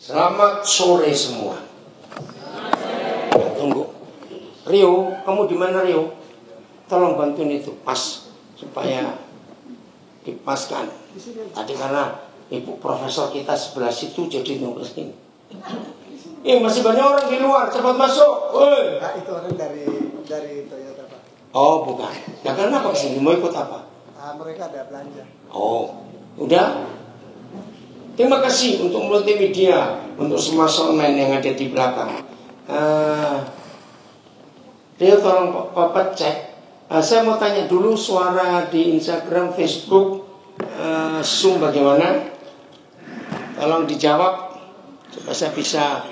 Selamat sore semua. Tunggu. Rio, kamu di mana Rio? Tolong bantuin itu pas supaya dipaskan. Tadi karena ibu profesor kita sebelah situ jadi nunggu sini. Masih banyak orang di luar, cepat masuk. Nah, itu orang dari Toyota Pak. Oh bukan. Nah kenapa kesini? Mau ikut apa? Mereka ada belanja. Oh, udah. Terima kasih untuk multimedia, untuk semua soundman yang ada di belakang. Dia tolong Papa cek. Saya mau tanya dulu suara di Instagram, Facebook, Zoom bagaimana? Tolong dijawab supaya saya bisa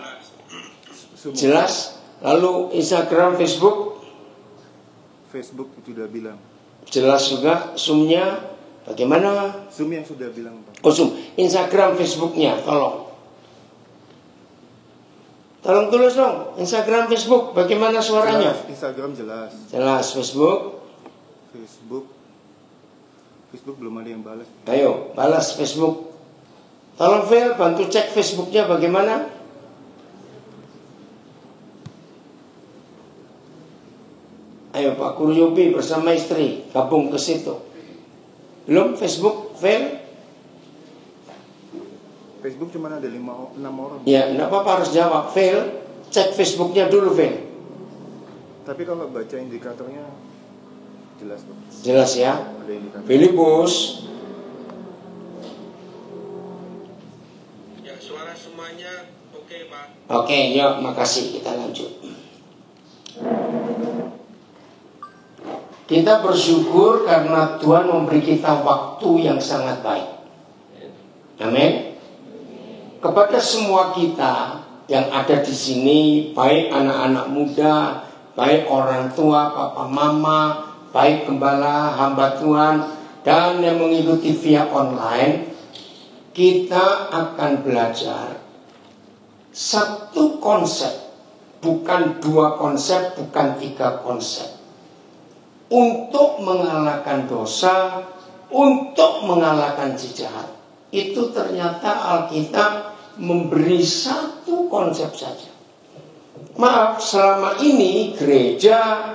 jelas. Lalu Instagram, Facebook? Facebook sudah bilang. Jelas juga. Zoom-nya bagaimana? Zoom yang sudah bilang Pak. Oh Zoom. Instagram, Facebooknya tolong. Tolong tulis dong. Instagram, Facebook bagaimana suaranya? Jelas, Instagram jelas. Jelas. Facebook belum ada yang balas. Ayo balas Facebook. Tolong Phil bantu cek Facebooknya bagaimana? Ayo Pak Kuryobi bersama istri gabung ke situ. Belum Facebook Phil? Facebook cuma ada 6 orang. Ya, enggak apa-apa harus jawab. Phil, cek Facebooknya dulu Phil. Tapi kalau baca indikatornya jelas Pak. Jelas ya. Ada indikator. Filipus. Ya, suara semuanya oke Pak. Oke, yuk makasih, kita lanjut. Kita bersyukur karena Tuhan memberi kita waktu yang sangat baik. Amin. Kepada semua kita yang ada di sini, baik anak-anak muda, baik orang tua, papa mama, baik gembala, hamba Tuhan, dan yang mengikuti via online, kita akan belajar satu konsep, bukan 2 konsep, bukan 3 konsep, untuk mengalahkan dosa, untuk mengalahkan jahat. Itu ternyata Alkitab memberi satu konsep saja. Maaf, selama ini gereja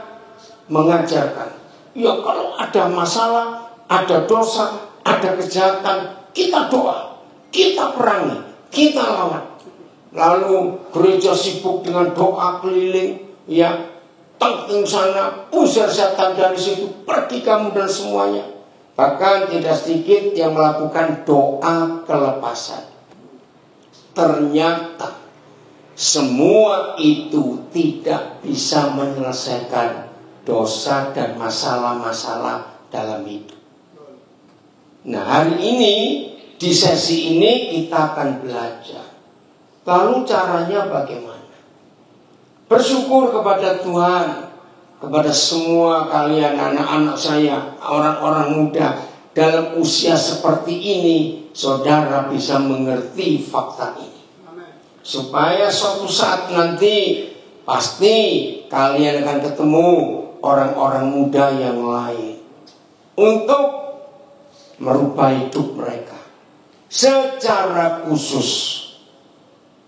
mengajarkan, ya kalau ada masalah, ada dosa, ada kejahatan, kita doa, kita perangi, kita lawan. Lalu gereja sibuk dengan doa keliling, ya, tengking sana, usir setan dari situ, pergi kamu dan semuanya. Bahkan tidak sedikit yang melakukan doa kelepasan. Ternyata semua itu tidak bisa menyelesaikan dosa dan masalah-masalah dalam hidup. Nah, hari ini di sesi ini kita akan belajar. Lalu caranya bagaimana? Bersyukur kepada Tuhan, kepada semua kalian anak-anak saya, orang-orang muda dalam usia seperti ini, saudara bisa mengerti fakta ini. Supaya suatu saat nanti pasti kalian akan ketemu orang-orang muda yang lain untuk merubah hidup mereka. Secara khusus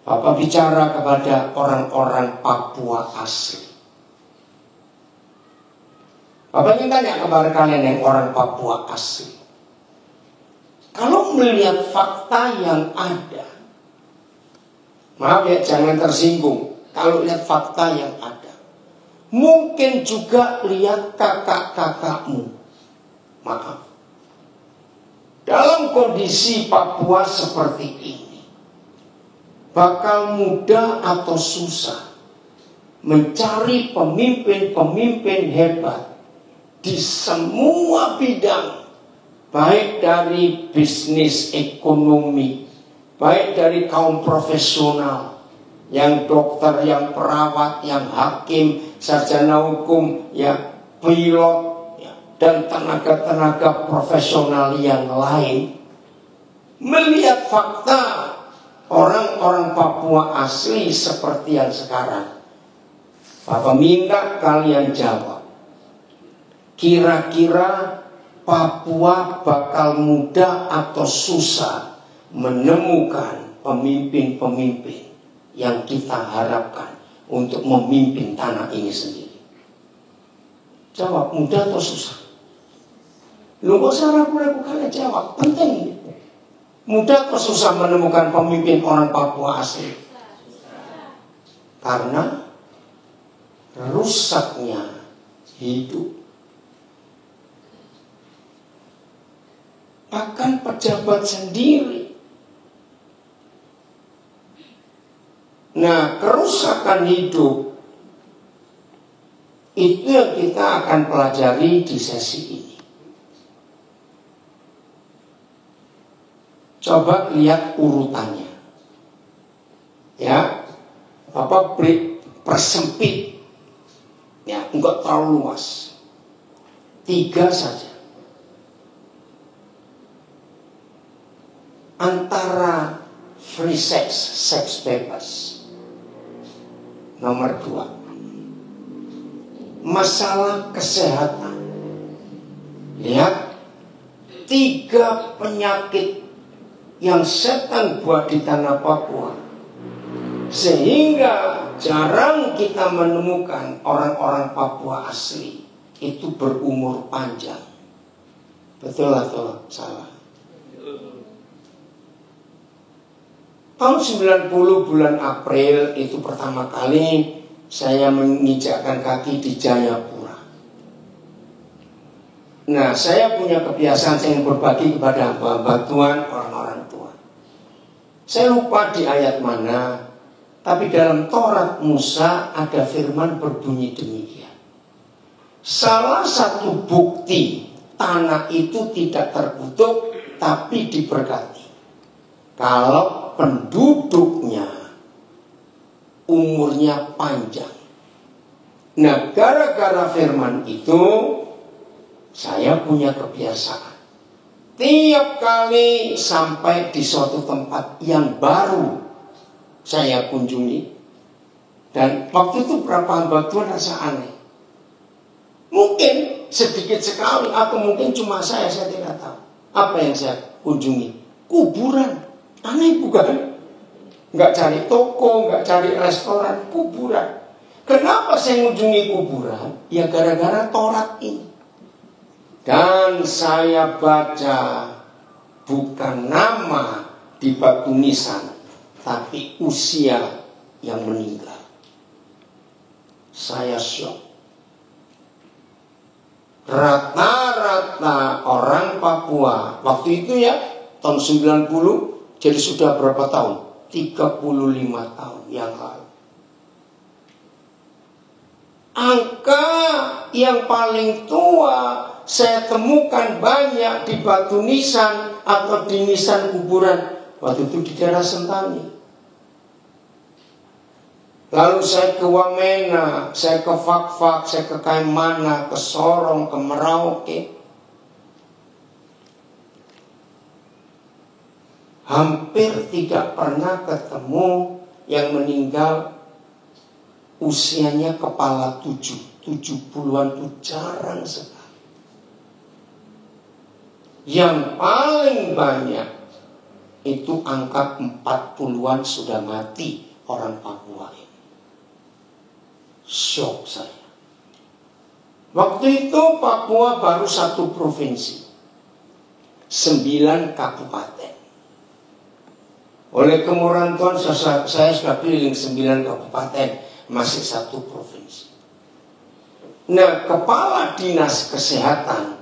Bapak bicara kepada orang-orang Papua asli. Bapak ingin tanya kepada kalian yang orang Papua asli. Kalau melihat fakta yang ada, maaf ya jangan tersinggung. Kalau lihat fakta yang ada, mungkin juga lihat kakak-kakakmu. Maaf. Dalam kondisi Papua seperti ini, bakal mudah atau susah mencari pemimpin-pemimpin hebat di semua bidang, baik dari bisnis ekonomi, baik dari kaum profesional, yang dokter, yang perawat, yang hakim, sarjana hukum, ya pilot, ya, dan tenaga-tenaga profesional yang lain. Melihat fakta orang-orang Papua asli seperti yang sekarang, Bapak minta kalian jawab. Kira-kira Papua bakal mudah atau susah menemukan pemimpin-pemimpin yang kita harapkan untuk memimpin tanah ini sendiri? Jawab, mudah atau susah? Lu gak usah ragu-ragu jawab, penting. Mudah atau susah menemukan pemimpin orang Papua asli? Karena rusaknya hidup. Bahkan pejabat sendiri. Nah, kerusakan hidup itu yang kita akan pelajari di sesi ini. Coba lihat urutannya. Ya. Bapak persempit. Ya, enggak terlalu luas. 3 saja. Antara free sex, sex bebas. Nomor 2, masalah kesehatan. Lihat, 3 penyakit yang setan buat di tanah Papua, sehingga jarang kita menemukan orang-orang Papua asli itu berumur panjang. Betul atau salah? Tahun 90 bulan April itu pertama kali saya menginjakkan kaki di Jayapura. Nah, saya punya kebiasaan saya berbagi kepada hamba Tuhan, orang-orang tua. Saya lupa di ayat mana, tapi dalam Taurat Musa ada firman berbunyi demikian. Salah satu bukti tanah itu tidak terkutuk tapi diberkati, kalau penduduknya umurnya panjang. Nah, gara-gara firman itu saya punya kebiasaan, tiap kali sampai di suatu tempat yang baru saya kunjungi, dan waktu itu berapa hamba Tuhan rasa aneh. Mungkin sedikit sekali atau mungkin cuma saya tidak tahu. Apa yang saya kunjungi? Kuburan. Aneh bukan? Nggak cari toko, nggak cari restoran, kuburan. Kenapa saya mengunjungi kuburan? Ya gara-gara Taurat ini. Dan saya baca bukan nama di batu nisan, tapi usia yang meninggal. Saya syok. Rata-rata orang Papua waktu itu ya, tahun 90, jadi sudah berapa tahun? 35 tahun yang lalu. Angka yang paling tua saya temukan banyak di batu nisan atau di nisan kuburan. Waktu itu di daerah Sentani. Lalu saya ke Wamena, saya ke Fakfak, saya ke Kaimana, ke Sorong, ke Merauke. Hampir tidak pernah ketemu yang meninggal usianya kepala 70-an itu jarang sekali. Yang paling banyak itu angka 40-an sudah mati orang Papua ini. Syok saya. Waktu itu Papua baru 1 provinsi, 9 kabupaten. Oleh kemurahan Tuhan saya sudah keliling 9 kabupaten, masih 1 provinsi. Nah, kepala dinas kesehatan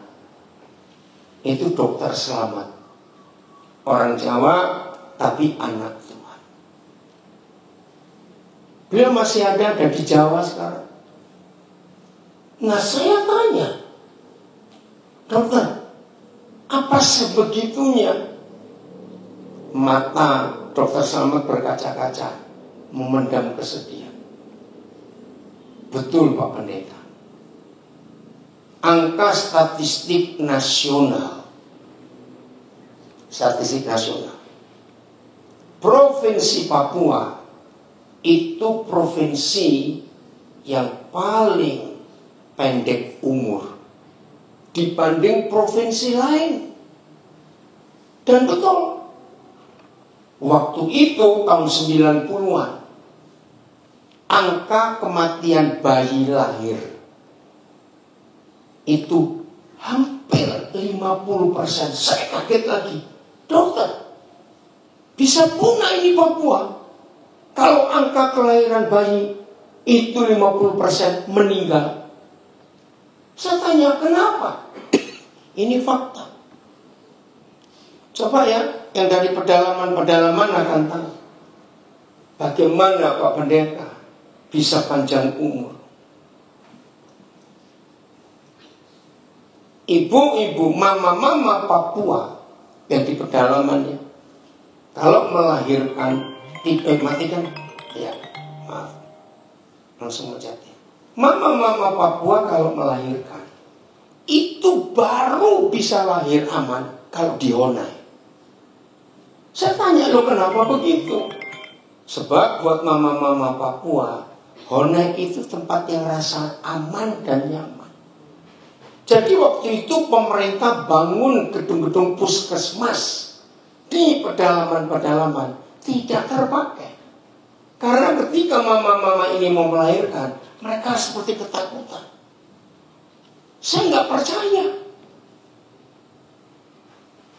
itu Dokter Selamat, orang Jawa tapi anak Tuhan. Beliau masih ada di Jawa sekarang. Nah, saya tanya, dokter, apa sebegitunya? Mata Dokter Selamat berkaca-kaca, memendam kesedihan. Betul Pak Pendeta. Angka statistik nasional, Provinsi Papua itu provinsi yang paling pendek umur dibanding provinsi lain. Dan betul, Waktu itu tahun 90-an, angka kematian bayi lahir itu hampir 50%. Saya kaget lagi, dokter, bisa punah ini Papua kalau angka kelahiran bayi itu 50% meninggal. Saya tanya, kenapa? Ini fakta. Coba ya, yang dari pedalaman-pedalaman akan tahu bagaimana Pak Pendeta bisa panjang umur. Ibu-ibu, mama-mama Papua yang di pedalamannya, kalau melahirkan, matikan, ya, maaf, langsung menjadi. Mama-mama Papua kalau melahirkan, itu baru bisa lahir aman kalau di Honai. Saya tanya, lo kenapa begitu? Sebab buat mama-mama Papua, Honai itu tempat yang rasa aman dan nyaman. Jadi waktu itu pemerintah bangun gedung-gedung puskesmas di pedalaman-pedalaman tidak terpakai. Karena ketika mama-mama ini mau melahirkan, mereka seperti ketakutan. Saya nggak percaya.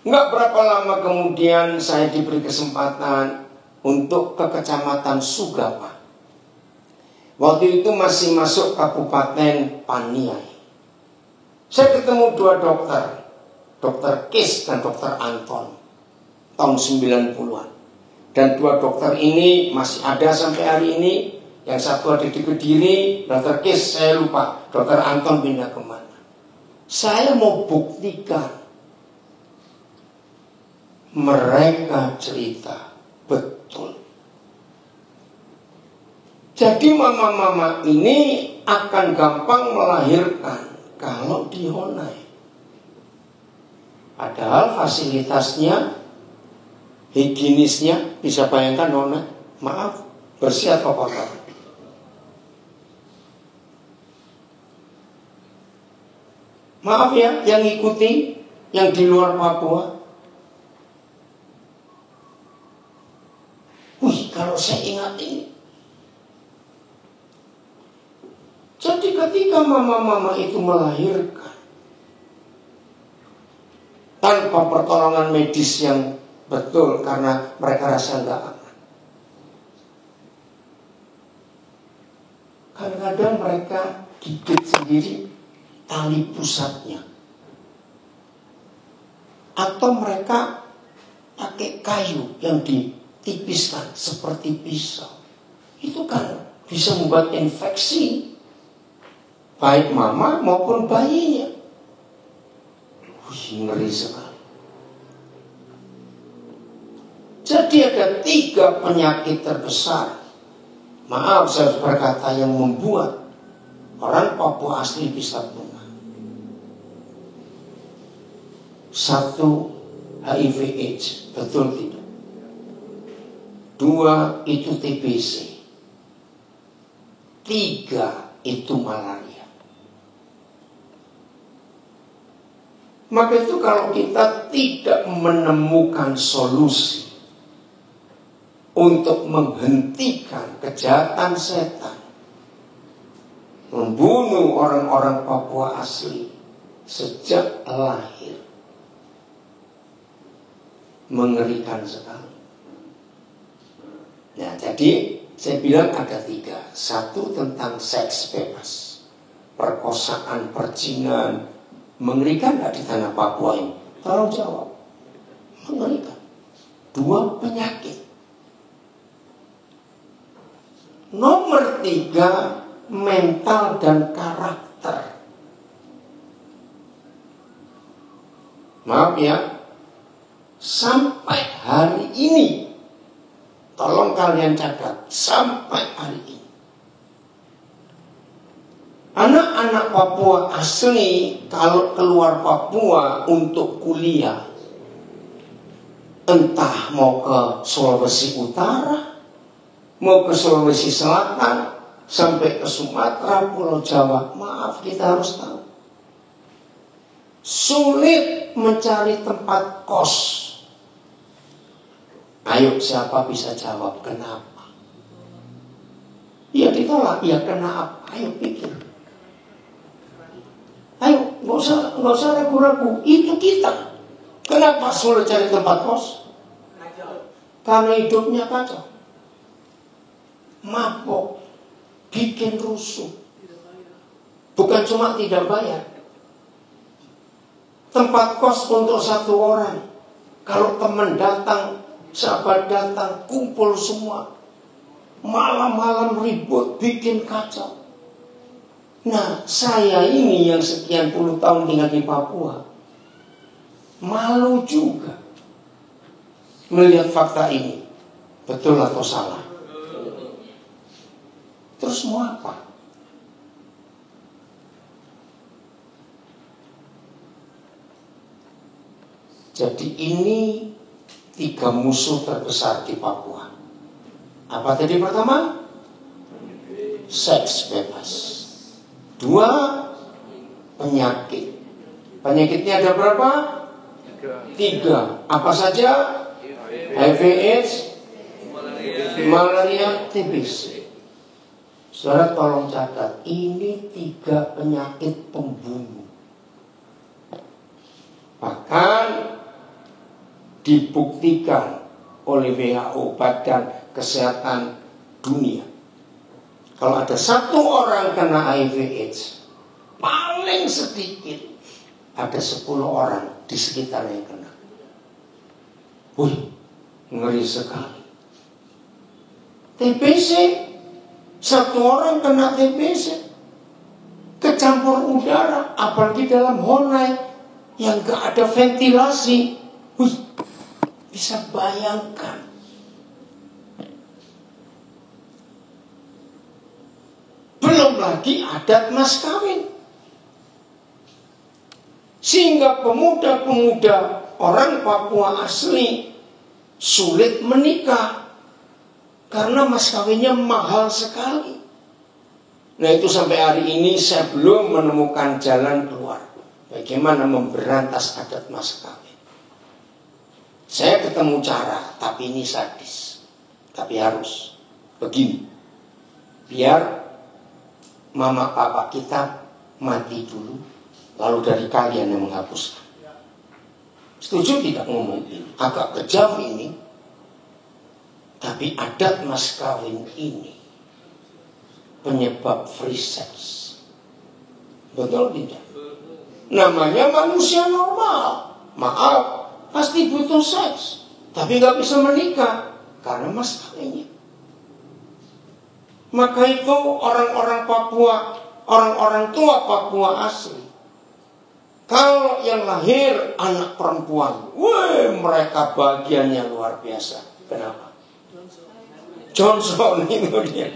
Nggak berapa lama kemudian saya diberi kesempatan untuk ke Kecamatan Sugapa. Waktu itu masih masuk Kabupaten Paniai. Saya ketemu dua dokter, Dokter Kis dan Dokter Anton, tahun 90-an. Dan dua dokter ini masih ada sampai hari ini. Yang satu ada di Kediri, Dokter Kis saya lupa, Dokter Anton pindah kemana. Saya mau buktikan mereka cerita betul. Jadi mama-mama ini akan gampang melahirkan kalau di Honai. Padahal fasilitasnya, higienisnya, bisa bayangkan Honai, maaf, bersih atau kotor? Maaf ya, yang ikuti, yang di luar Papua. Kalau saya ingat ini. Jadi ketika mama-mama itu melahirkan tanpa pertolongan medis yang betul karena mereka rasa nggak aman. Kadang-kadang mereka gigit sendiri tali pusatnya. Atau mereka pakai kayu yang ditipiskan seperti pisau. Itu kan bisa membuat infeksi baik mama maupun bayinya. Ngeri sekali. Jadi ada 3 penyakit terbesar, maaf saya berkata, yang membuat orang Papua asli bisa punah. 1, HIV/AIDS, betul tidak? 2, itu TBC. 3, itu malaria. Maka itu kalau kita tidak menemukan solusi untuk menghentikan kejahatan setan, membunuh orang-orang Papua asli sejak lahir, mengerikan sekali. Nah, jadi saya bilang ada 3. 1 tentang seks bebas, perkosaan, perjinan. Mengerikan nggak di tanah Papua ini? Tolong jawab. Mengerikan. 2, penyakit. Nomor 3, mental dan karakter. Maaf ya, sampai hari ini, tolong kalian catat, sampai hari ini, anak-anak Papua asli kalau keluar Papua untuk kuliah, entah mau ke Sulawesi Utara, mau ke Sulawesi Selatan, sampai ke Sumatera, Pulau Jawa, maaf kita harus tahu, sulit mencari tempat kos. Ayo, siapa bisa jawab kenapa? Ya ditolak, ya kenapa? Ayo pikir. Ayo, nggak usah ragu-ragu. Itu kita. Kenapa sulit cari tempat kos? Karena hidupnya kacau. Mabok, bikin rusuh. Bukan cuma tidak bayar. Tempat kos untuk satu orang. Kalau teman datang, sahabat datang, kumpul semua. Malam-malam ribut, bikin kacau. Nah, saya ini yang sekian puluh tahun tinggal di Papua, malu juga melihat fakta ini. Betul atau salah? Terus mau apa? Jadi ini 3 musuh terbesar di Papua. Apa tadi pertama? Seks bebas. 2, penyakit. Penyakitnya ada berapa? 3. Apa saja? HIV, AIDS, malaria, TBC. Saudara tolong catat, ini 3 penyakit pembunuh. Bahkan dibuktikan oleh WHO, Badan Kesehatan Dunia. Kalau ada 1 orang kena HIV AIDS, paling sedikit ada 10 orang di sekitarnya yang kena. Wih, ngeri sekali. TBC, 1 orang kena TBC, kecampur udara, apalagi dalam Honai yang gak ada ventilasi. Wih, bisa bayangkan. Belum lagi adat mas kawin. Sehingga pemuda-pemuda orang Papua asli sulit menikah karena mas kawinnya mahal sekali. Nah itu sampai hari ini saya belum menemukan jalan keluar bagaimana memberantas adat mas kawin. Saya ketemu cara, tapi ini sadis. Tapi harus begini, biar mama papa kita mati dulu, lalu dari kalian yang menghapuskan. Setuju tidak ngomong ini? Agak kejam ini, tapi adat mas kawin ini penyebab free sex. Betul tidak? Namanya manusia normal. Maaf, pasti butuh seks, tapi gak bisa menikah karena mas kawinnya. Maka itu orang-orang Papua, orang-orang tua Papua asli, kalau yang lahir anak perempuan, wih, mereka bagiannya luar biasa. Kenapa? Johnson itu dia.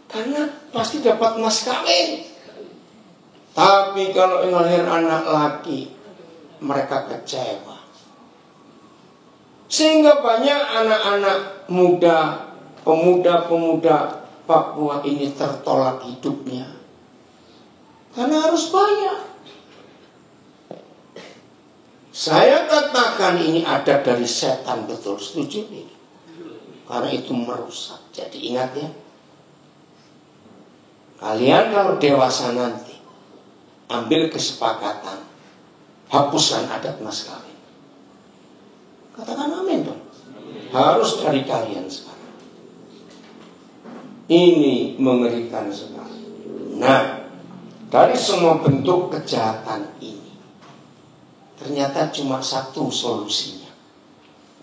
Karena pasti dapat mas kawin. Tapi kalau yang lahir anak laki, mereka kecewa. Sehingga banyak anak-anak muda, pemuda-pemuda Papua ini tertolak hidupnya karena harus bayar. Saya katakan ini ada dari setan, betul, setuju ini? Karena itu merusak. Jadi ingat ya, kalian kalau dewasa nanti ambil kesepakatan, hapuskan adat mas kawin. Katakan amin dong. Harus dari kalian sekarang. Ini mengerikan sekali. Nah, dari semua bentuk kejahatan ini, ternyata cuma satu solusinya.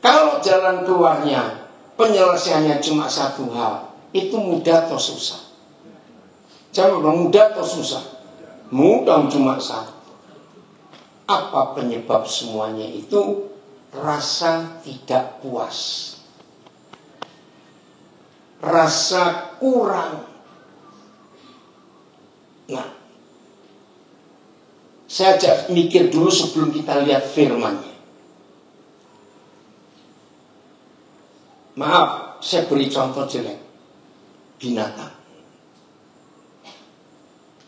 Kalau jalan keluarnya, penyelesaiannya cuma satu hal, itu mudah atau susah? Jawab dong, mudah atau susah? Mudah, cuma satu. Apa penyebab semuanya itu? Rasa tidak puas, rasa kurang. Nah, saya ajak mikir dulu sebelum kita lihat firman-Nya. Maaf, saya beri contoh jelek. Binatang,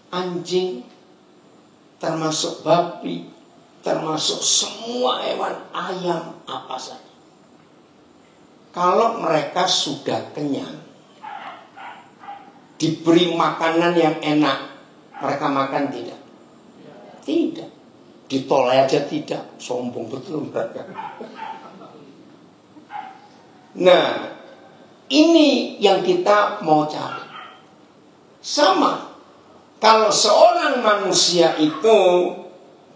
anjing, termasuk babi, termasuk semua hewan, ayam, apa saja. kalau mereka sudah kenyang, diberi makanan yang enak, mereka makan tidak? Tidak. Ditolak aja tidak. Sombong betul mereka. Nah, ini yang kita mau cari. Sama, kalau seorang manusia itu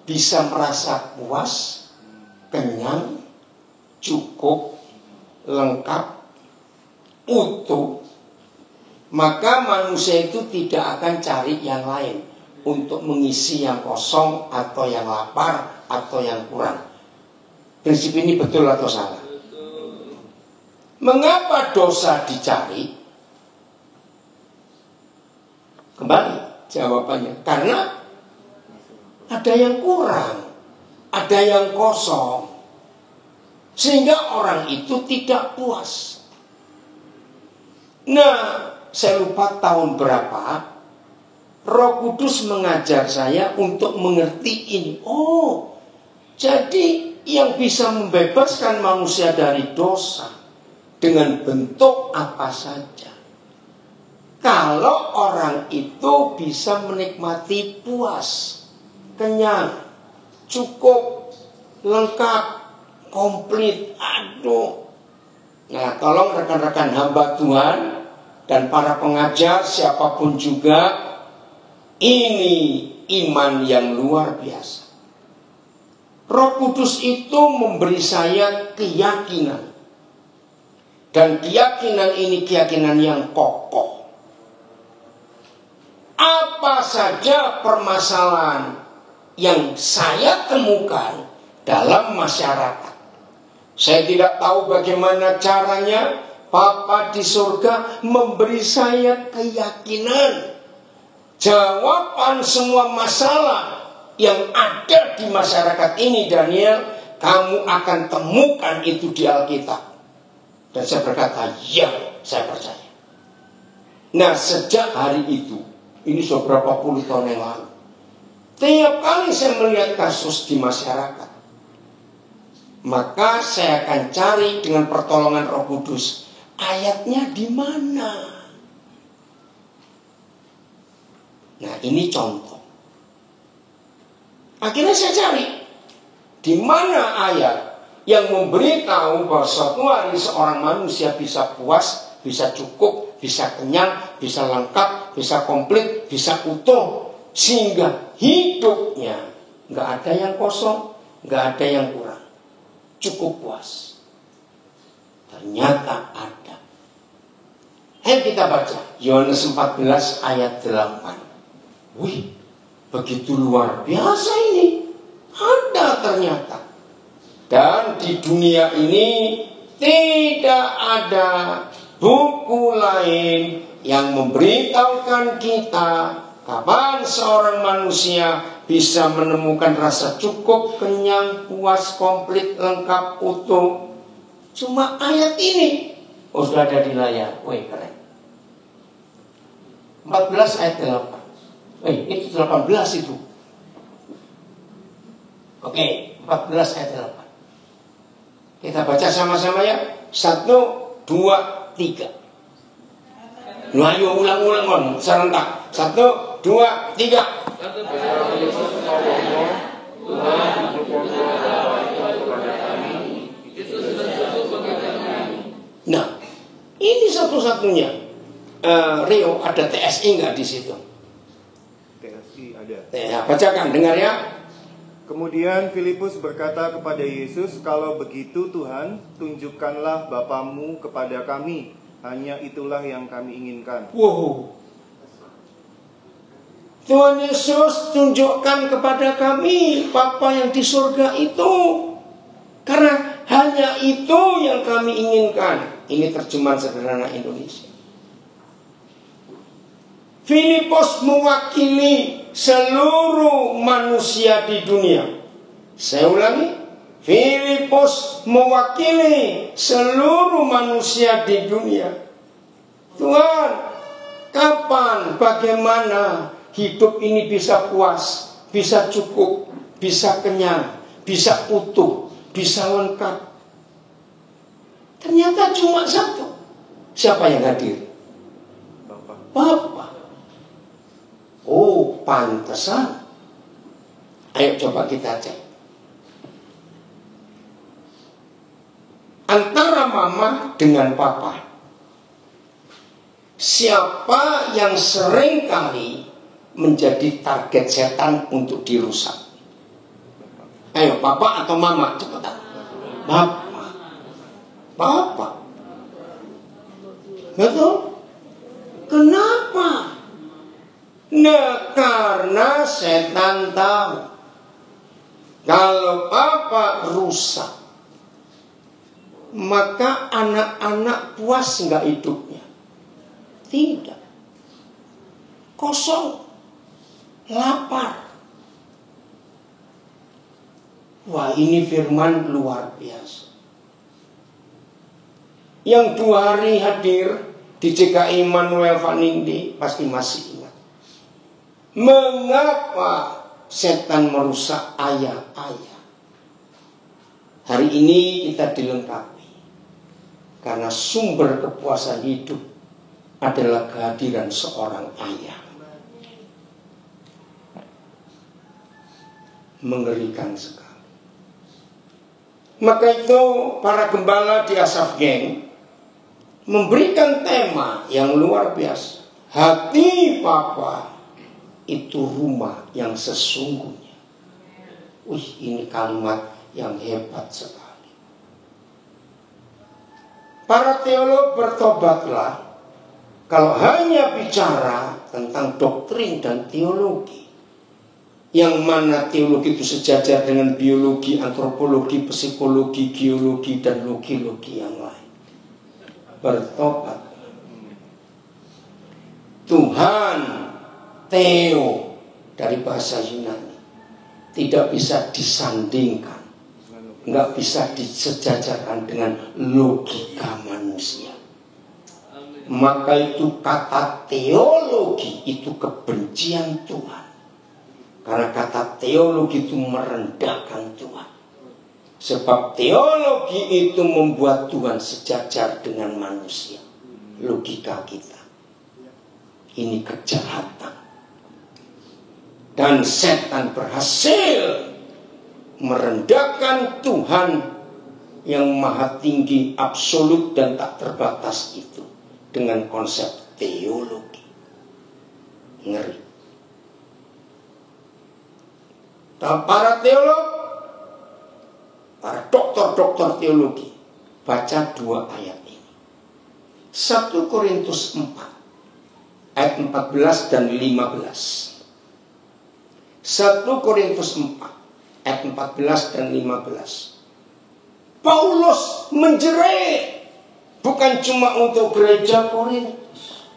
bisa merasa puas, kenyang, cukup, lengkap, utuh, maka manusia itu tidak akan cari yang lain untuk mengisi yang kosong atau yang lapar atau yang kurang. Prinsip ini betul atau salah? Mengapa dosa dicari? Kembali jawabannya, karena ada yang kurang, ada yang kosong, sehingga orang itu tidak puas. Nah, saya lupa tahun berapa Roh Kudus mengajar saya untuk mengerti ini. Oh, jadi yang bisa membebaskan manusia dari dosa dengan bentuk apa saja. Kalau orang itu bisa menikmati puas, kenyang, cukup, lengkap, komplit. Aduh. Nah, tolong rekan-rekan hamba Tuhan dan para pengajar, siapapun juga, ini iman yang luar biasa. Roh Kudus itu memberi saya keyakinan. Dan keyakinan ini keyakinan yang kokoh. Apa saja permasalahan yang saya temukan dalam masyarakat, saya tidak tahu bagaimana caranya. Bapa di surga memberi saya keyakinan. Jawaban semua masalah yang ada di masyarakat ini, Daniel, kamu akan temukan itu di Alkitab. Dan saya berkata, ya, saya percaya. Nah, sejak hari itu, ini sudah berapa puluh tahun yang lalu, tiap kali saya melihat kasus di masyarakat, maka saya akan cari dengan pertolongan Roh Kudus, ayatnya di mana? Nah, ini contoh. Akhirnya saya cari di mana ayat yang memberitahu bahwa suatu hari seorang manusia bisa puas, bisa cukup, bisa kenyang, bisa lengkap, bisa komplit, bisa utuh, sehingga hidupnya nggak ada yang kosong, nggak ada yang kurang, cukup puas. Ternyata ada. Ayo kita baca Yohanes 14 ayat 8. Wih, begitu luar biasa ini. Ada ternyata. Dan di dunia ini tidak ada buku lain yang memberitahukan kita kapan seorang manusia bisa menemukan rasa cukup, kenyang, puas, komplit, lengkap, utuh. Cuma ayat ini. Oh, sudah ada di layar. Wih, keren. 14 ayat 8. Itu 18 itu. Oke, 14 ayat 8. Kita baca sama-sama ya. 1, 2, 3. Ayo ulang-ulang serentak. 1, 2, 3. Nah, ini satu-satunya. Rio, ada TSI nggak di situ? TSI ada. Ya, bacakan, dengar ya. Kemudian Filipus berkata kepada Yesus, "Kalau begitu Tuhan, tunjukkanlah Bapamu kepada kami. Hanya itulah yang kami inginkan." Wow. Tuhan Yesus tunjukkan kepada kami Bapa yang di surga itu. Karena hanya itu yang kami inginkan. Ini terjemahan sederhana Indonesia. Filipus mewakili seluruh manusia di dunia. Saya ulangi, Filipus mewakili seluruh manusia di dunia. Tuhan, kapan, bagaimana hidup ini bisa puas, bisa cukup, bisa kenyang, bisa utuh, bisa lengkap? Ternyata cuma satu. Siapa yang hadir? Bapak. Oh, pantesan. Ayo coba kita cek. Antara mama dengan papa, siapa yang sering kali menjadi target setan untuk dirusak? Ayo, papa atau mama? Cepetan. Bapak. Betul? Kenapa? Nah, karena setan tahu kalau papa rusak, maka anak-anak puas nggak hidupnya? Tidak. Kosong. Lapar. Wah, ini firman luar biasa. Yang 2 hari hadir di CKI Immanuel Vanindi pasti masih ingat. Mengapa setan merusak ayah-ayah? Hari ini kita dilengkapi. Karena sumber kepuasan hidup adalah kehadiran seorang ayah. Mengerikan sekali. Maka itu para gembala di Asaf Geng memberikan tema yang luar biasa. Hati papa itu rumah yang sesungguhnya. Wih, ini kalimat yang hebat sekali. Para teolog bertobatlah kalau hanya bicara tentang doktrin dan teologi, yang mana teologi itu sejajar dengan biologi, antropologi, psikologi, geologi, dan logi-logi yang lain. Bertobat. Tuhan, Theo dari bahasa Yunani, tidak bisa disandingkan, nggak bisa disejajarkan dengan logika manusia. Maka itu kata teologi itu kebencian Tuhan. Karena kata teologi itu merendahkan Tuhan. Sebab teologi itu membuat Tuhan sejajar dengan manusia. Logika kita. Ini kejahatan. Dan setan berhasil merendahkan Tuhan yang maha tinggi, absolut dan tak terbatas itu dengan konsep teologi. Ngeri. Dan para teolog, para dokter-dokter teologi, baca 2 ayat ini. 1 Korintus 4 ayat 14 dan 15. 1 Korintus 4 ayat 14 dan 15. Paulus menjerit, bukan cuma untuk gereja Korintus.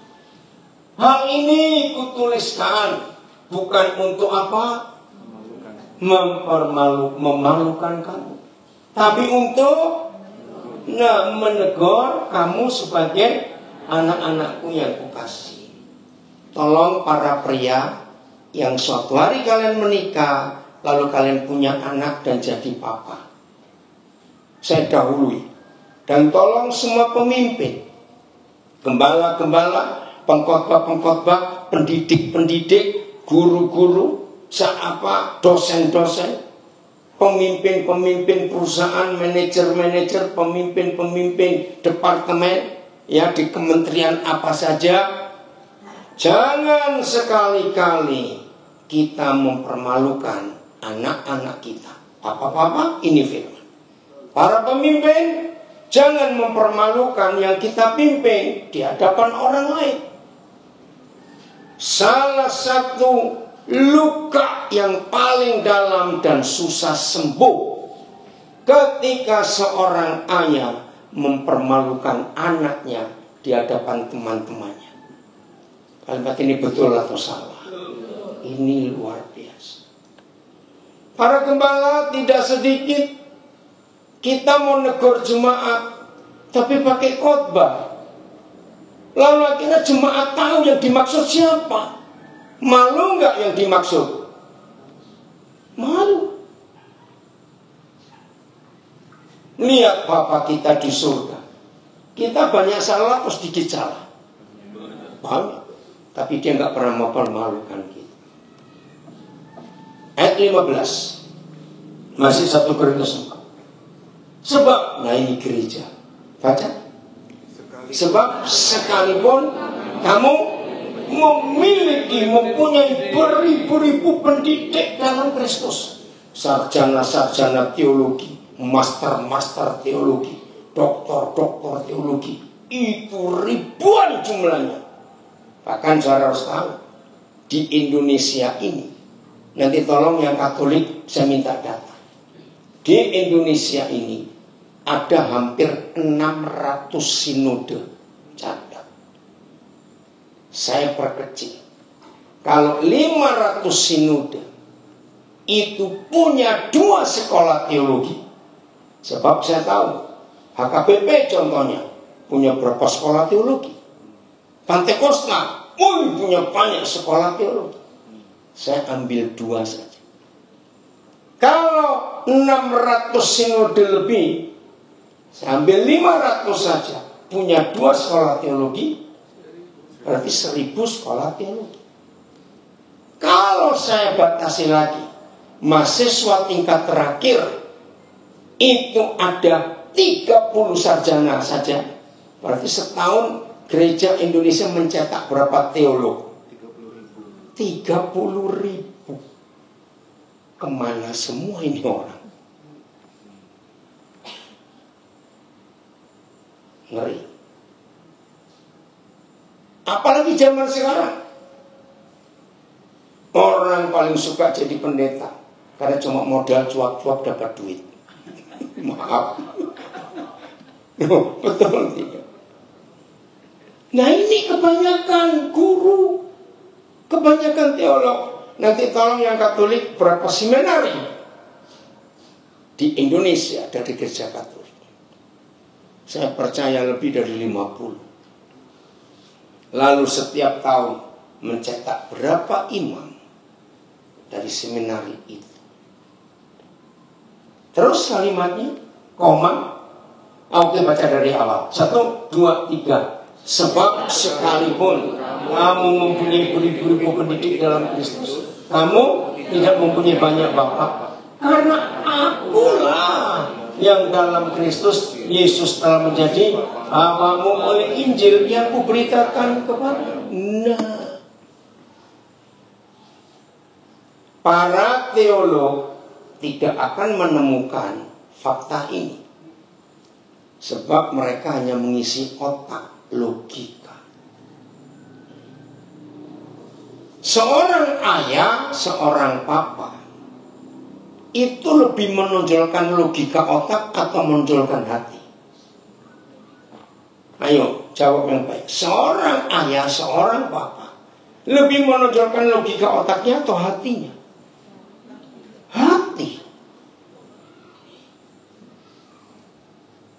Hal ini kutuliskan bukan untuk apa? Memalukan kamu, tapi untuk menegur kamu sebagai anak-anakku yang kukasihi. Tolong para pria yang suatu hari kalian menikah, lalu kalian punya anak dan jadi papa, saya dahului. Dan tolong semua pemimpin, gembala-gembala, pengkhotbah-pengkhotbah, pendidik-pendidik, guru-guru, dosen-dosen, pemimpin-pemimpin perusahaan, manajer-manajer, pemimpin-pemimpin departemen, ya di kementerian apa saja. Jangan sekali-kali kita mempermalukan anak-anak kita. Papa-papa, ini firman. Para pemimpin, jangan mempermalukan yang kita pimpin di hadapan orang lain. Salah satu luka yang paling dalam dan susah sembuh ketika seorang ayah mempermalukan anaknya di hadapan teman-temannya. Kalimat ini betul atau salah? Ini luar biasa. Para gembala tidak sedikit kita mau negur jemaat tapi pakai khotbah. Lalu akhirnya jemaat tahu yang dimaksud siapa. Malu nggak yang dimaksud? Malu. Lihat Bapa kita di surga. Kita banyak salah terus dikit salah. Banyak. Tapi dia nggak pernah mempermalukan kita. Ayat 15. Masih 1 Korintus 4. Sebab, nah ini gereja. Baca. Sebab sekalipun kamu mempunyai beribu-ribu pendidik dalam Kristus, sarjana-sarjana teologi, master-master teologi, doktor-doktor teologi, itu ribuan jumlahnya. Bahkan saudara harus tahu, di Indonesia ini, nanti tolong yang Katolik saya minta data. Di Indonesia ini ada hampir 600 sinode. Catat. Saya perkecil. Kalau 500 sinode itu punya 2 sekolah teologi. Sebab saya tahu HKBP contohnya punya berapa sekolah teologi. Pantai Kosta punya banyak sekolah teologi. Saya ambil 2 saja. Kalau 600 sinode lebih, saya ambil 500 saja, punya 2 sekolah teologi, berarti 1000 sekolah teologi. Kalau saya batasi lagi, mahasiswa tingkat terakhir itu ada 30 sarjana saja, berarti setahun gereja Indonesia mencetak berapa teolog? 30.000. Kemana semua ini orang? Ngeri. Apalagi zaman sekarang, orang paling suka jadi pendeta karena cuma modal cuap-cuap dapat duit. Maaf. Betul tidak? Nah ini kebanyakan guru, kebanyakan teolog. Nanti tolong yang Katolik berapa seminari di Indonesia dari gereja Katolik? Saya percaya lebih dari 50. Lalu setiap tahun mencetak berapa imam dari seminari itu? Terus kalimatnya, koma. Oke, baca dari awal. 1, 2, 3. Sebab sekalipun kamu mempunyai beribu-ribu pendidik dalam Kristus, kamu tidak mempunyai banyak bapak, karena akulah yang dalam Kristus Yesus telah menjadi bapamu oleh Injil yang kuberitakan kepada. Nah, para teolog tidak akan menemukan fakta ini, sebab mereka hanya mengisi otak, logika. Seorang ayah, seorang papa itu lebih menonjolkan logika otak atau menonjolkan hati? Ayo jawab yang baik. Seorang ayah, seorang papa lebih menonjolkan logika otaknya atau hatinya? Hati.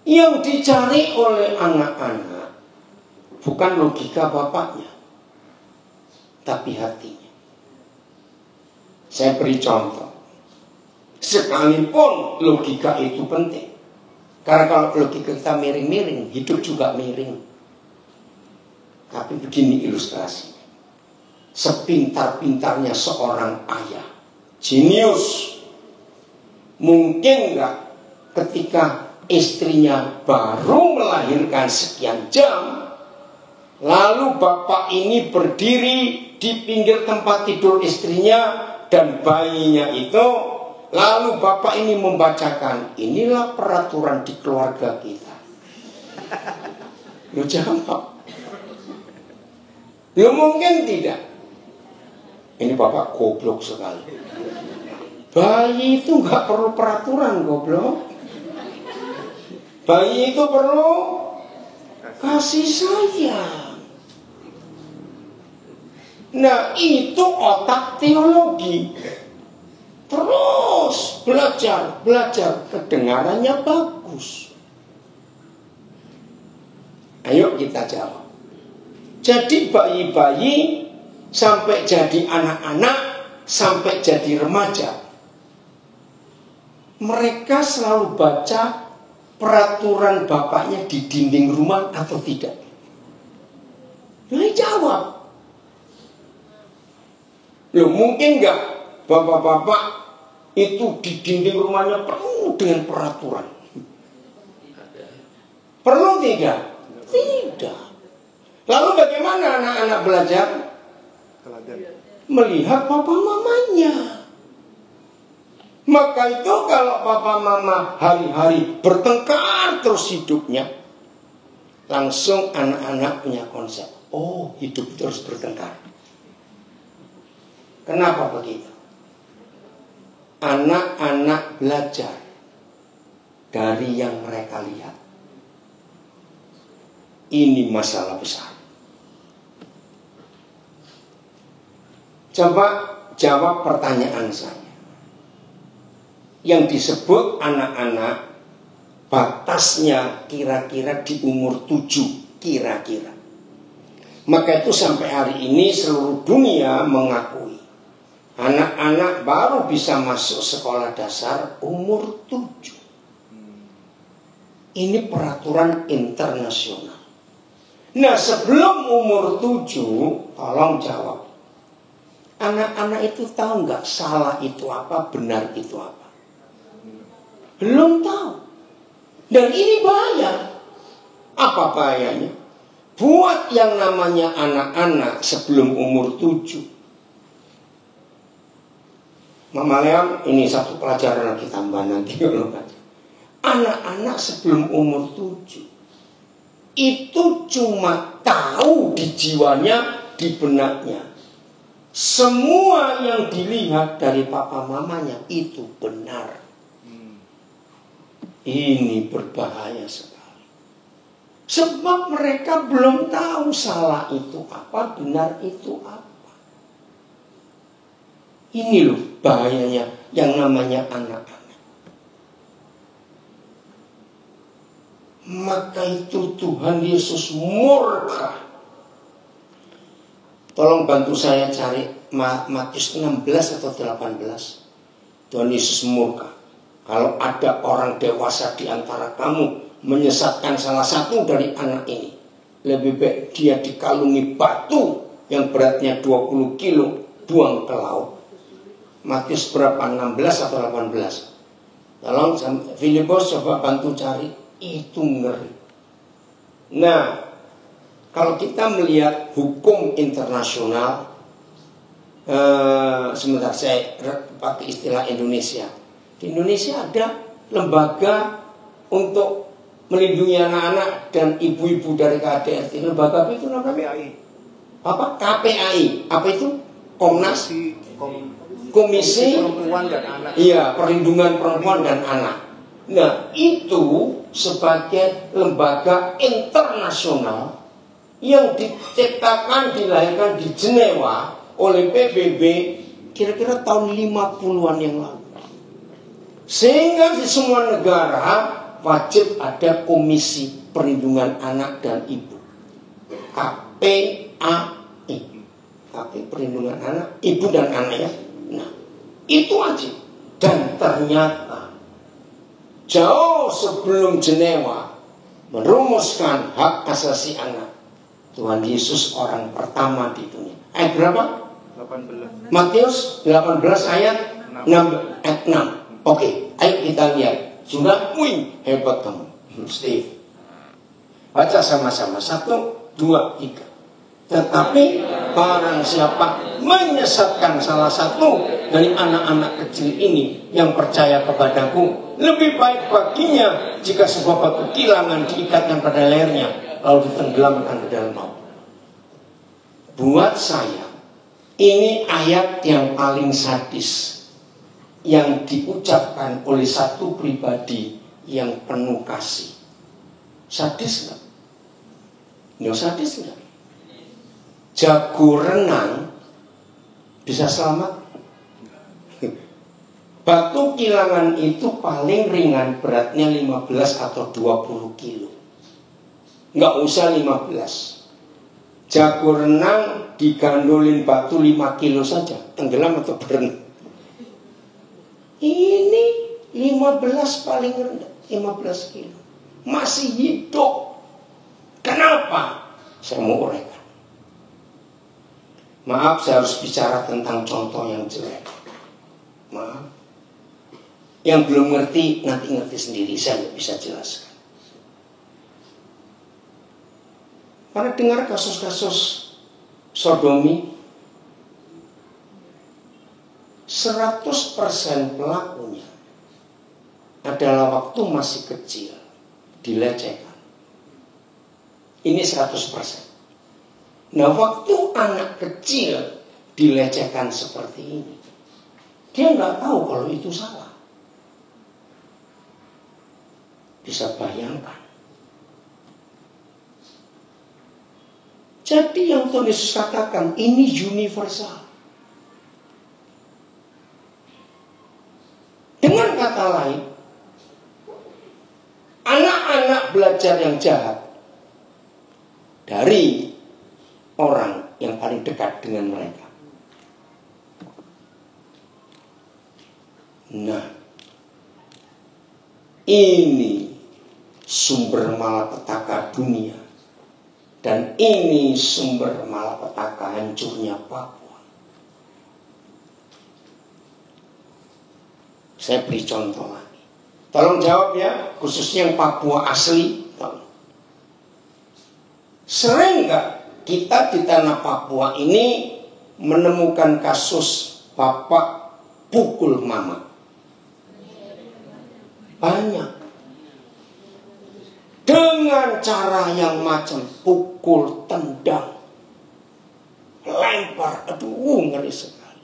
Yang dicari oleh anak-anak bukan logika bapaknya, tapi hatinya. Saya beri contoh. Sekalipun logika itu penting, karena kalau logika kita miring-miring, hidup juga miring. Tapi begini ilustrasinya. Sepintar-pintarnya seorang ayah, jenius, mungkin nggak ketika istrinya baru melahirkan sekian jam, lalu bapak ini berdiri di pinggir tempat tidur istrinya dan bayinya itu, lalu bapak ini membacakan, inilah peraturan di keluarga kita. Lu jawab. Ya mungkin tidak. Ini bapak goblok sekali. Bayi itu nggak perlu peraturan, goblok. Bayi itu perlu kasih sayang. Nah itu otak teologi. Terus belajar, kedengarannya bagus. Ayo kita jawab. Jadi bayi-bayi sampai jadi anak-anak, sampai jadi remaja, mereka selalu baca peraturan bapaknya di dinding rumah atau tidak? Nah, jawab. Loh, mungkin nggak bapak-bapak itu di dinding rumahnya penuh dengan peraturan? Perlu tidak? Tidak. Lalu bagaimana anak-anak belajar? Melihat papa mamanya. Maka itu kalau papa mama hari-hari bertengkar terus hidupnya, langsung anak-anak punya konsep, oh hidup terus bertengkar. Kenapa begitu? Anak-anak belajar dari yang mereka lihat. Ini masalah besar. Coba jawab pertanyaan saya. Yang disebut anak-anak batasnya kira-kira di umur 7 kira-kira. Maka itu sampai hari ini seluruh dunia mengakui anak-anak baru bisa masuk sekolah dasar umur 7. Ini peraturan internasional. Nah, sebelum umur 7, tolong jawab. Anak-anak itu tahu nggak salah itu apa, benar itu apa? Belum tahu. Dan ini bahaya. Apa bahayanya? Buat yang namanya anak-anak sebelum umur 7. Mama Leon, ini satu pelajaran lagi tambah nanti kalau baca. Anak-anak sebelum umur 7 itu cuma tahu di jiwanya, di benaknya, semua yang dilihat dari papa mamanya itu benar. Ini berbahaya sekali. Sebab mereka belum tahu salah itu apa, benar itu apa. Ini loh bahayanya yang namanya anak-anak. Maka itu Tuhan Yesus murka. Tolong bantu saya cari Matius 16 atau 18. Tuhan Yesus murka. Kalau ada orang dewasa di antara kamu menyesatkan salah satu dari anak ini, lebih baik dia dikalungi batu yang beratnya 20 kilo, buang ke laut. Matius berapa? 16 atau 18? Tolong Filipus coba bantu cari. Itu ngeri. Nah, kalau kita melihat hukum internasional, sebentar saya pakai istilah Indonesia. Di Indonesia ada lembaga untuk melindungi anak-anak dan ibu-ibu dari KDRT. Lembaga apa itu namanya? KPAI. Apa? KPAI. Apa itu? Komnas Komisi Perempuan dan Anak. Iya, Perlindungan Perempuan dan Anak. Nah, itu sebagai lembaga internasional yang diciptakan, dilahirkan di Jenewa oleh PBB kira-kira tahun 50-an yang lalu. Sehingga di semua negara wajib ada Komisi Perlindungan Anak dan Ibu. KPAI. KP Perlindungan Anak, Ibu dan Anak ya. Nah, itu wajib. Dan ternyata jauh sebelum Jenewa merumuskan hak asasi anak, Tuhan Yesus orang pertama di dunia. Ayat berapa? 18. Matius 18 ayat 6. Oke, ayo kita lihat. Sudah, hebat kamu, Steve. Baca sama-sama. 1, 2, 3. Tetapi barang siapa menyesatkan salah satu dari anak-anak kecil ini yang percaya kepadaku, lebih baik baginya jika sebuah batu kilangan diikatkan pada lehernya lalu ditenggelamkan ke dalam laut. Buat saya ini ayat yang paling sadis yang diucapkan oleh satu pribadi yang penuh kasih. Sadis nggak? Nggak sadis nggak? Jago renang bisa selamat. Batu kilangan itu paling ringan, beratnya 15 atau 20 kilo. Nggak usah 15. Jago renang digandolin batu 5 kilo saja, tenggelam atau berenang. Ini 15 paling rendah, 15 kilo. masih hidup. Kenapa? Saya mau uraikan. Maaf, saya harus bicara tentang contoh yang jelek. Maaf. Yang belum ngerti, nanti ngerti sendiri. Saya nggak bisa jelaskan. Pernah dengar kasus-kasus sodomi? 100% pelakunya adalah waktu masih kecil dilecehkan. Ini 100%. Nah, waktu anak kecil dilecehkan seperti ini, dia nggak tahu kalau itu salah. Bisa bayangkan. Jadi yang Tuhan Yesus katakan ini universal. Dengan kata lain, anak-anak belajar yang jahat dari orang yang paling dekat dengan mereka. Nah, ini sumber malapetaka dunia. Dan ini sumber malapetaka hancurnya Papua. Saya beri contoh lagi. Tolong jawab ya, khususnya yang Papua asli. Tolong. Sering nggak kita di tanah Papua ini menemukan kasus bapak pukul mama? Banyak. Dengan cara yang macam pukul, tendang, lempar, aduh ngeri sekali.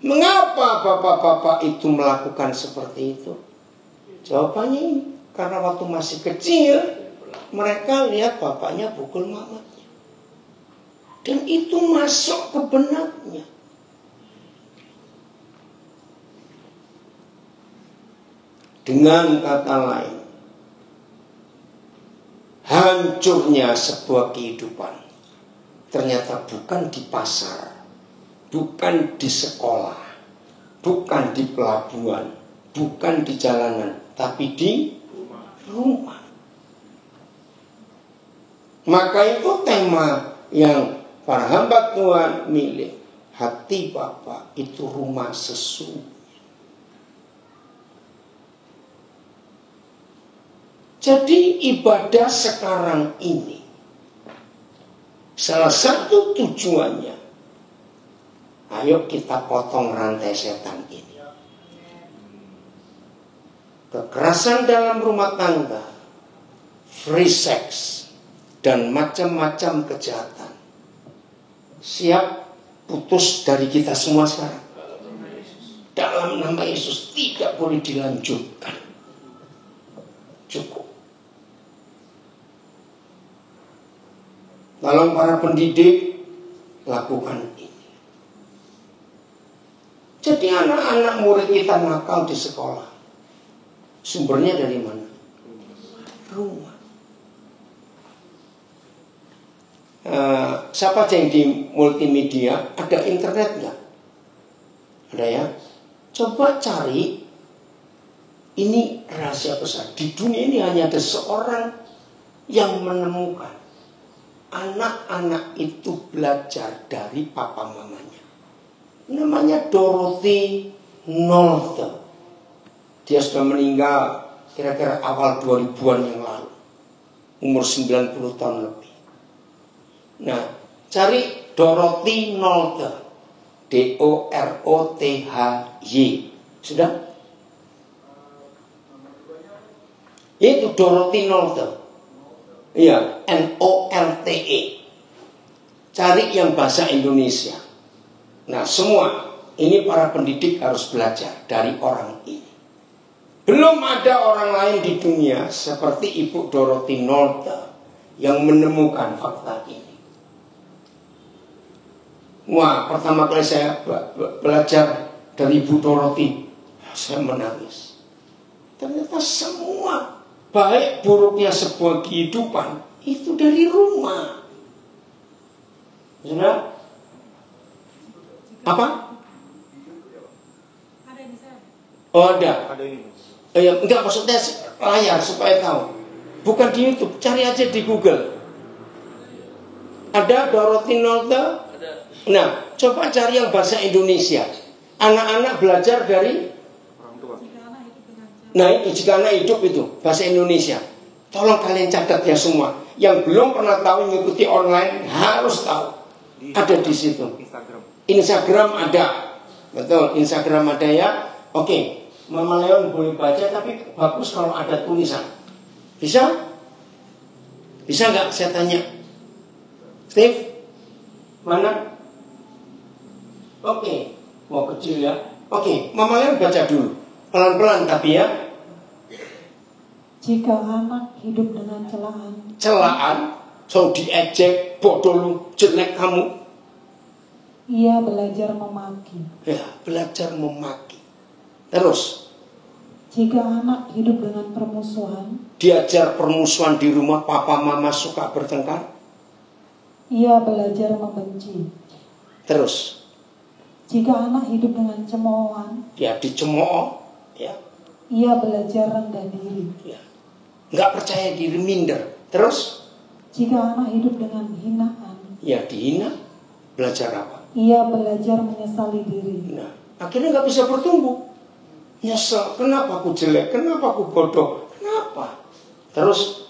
Mengapa bapak-bapak itu melakukan seperti itu? Jawabannya ini, karena waktu masih kecil mereka lihat bapaknya pukul mamanya. Dan itu masuk ke benaknya. Dengan kata lain, hancurnya sebuah kehidupan ternyata bukan di pasar, bukan di sekolah, bukan di pelabuhan, bukan di jalanan, tapi di rumah. Maka itu tema yang para hamba Tuhan milih. Hati Bapa itu rumah sesungguhnya. Jadi ibadah sekarang ini salah satu tujuannya, ayo kita potong rantai setan ini. Kekerasan dalam rumah tangga, free sex, dan macam-macam kejahatan. Siap putus dari kita semua sekarang. Dalam nama Yesus tidak boleh dilanjutkan. Cukup. Tolong para pendidik lakukan ini. Jadi anak-anak murid kita nakal di sekolah, sumbernya dari mana? Rumah. Siapa aja yang di multimedia ada internet nggak? Ada ya? Coba cari. Ini rahasia besar. Di dunia ini hanya ada seorang yang menemukan anak-anak itu belajar dari papa mamanya. Namanya Dorothy Nolte. Dia sudah meninggal kira-kira awal 2000-an yang lalu. Umur 90 tahun lebih. Nah, cari Dorothy Nolte. D-O-R-O-T-H-Y. Sudah? Itu Dorothy Nolte. Iya, N-O-L-T-E. Cari yang bahasa Indonesia. Nah, semua ini para pendidik harus belajar dari orang ini. Belum ada orang lain di dunia seperti Ibu Dorothy Nolte yang menemukan fakta ini. Wah, pertama kali saya belajar dari Ibu Dorothy, saya menangis. Ternyata semua baik buruknya sebuah kehidupan itu dari rumah. Sudah? Apa? Oh, ada. Ada ini. Enggak, maksudnya layar supaya tahu. Bukan di YouTube, cari aja di Google. Ada Dorothy Nolte. Nah, coba cari yang bahasa Indonesia. Anak-anak belajar dari Orang tua. Nah itu jika anak hidup itu bahasa Indonesia. Tolong kalian catat ya semua. Yang belum pernah tahu mengikuti online harus tahu. Ada di situ. Instagram ada. Betul, Instagram ada ya. Oke, Mama Leon boleh baca tapi bagus kalau ada tulisan. Bisa? Bisa nggak saya tanya? Steve? Mana? Oke, mau kecil ya. Oke, Mama Leon baca dulu. Pelan-pelan tapi ya. Jika anak hidup dengan celaan, So diejek, bodoh lu, jelek kamu. ia belajar memaki. Ya, belajar memaki. Terus, Jika anak hidup dengan permusuhan, diajar permusuhan di rumah, papa mama suka bertengkar. ia belajar membenci. Terus, Jika anak hidup dengan cemoohan, dia dicemooh, ya, ia belajar rendah diri. ya, nggak percaya diri, minder. Terus, Jika anak hidup dengan hinaan, ya dihina, belajar apa? ia belajar menyesali diri. Nah, akhirnya nggak bisa bertumbuh. Nyesel, kenapa aku jelek, kenapa aku bodoh, kenapa? Terus,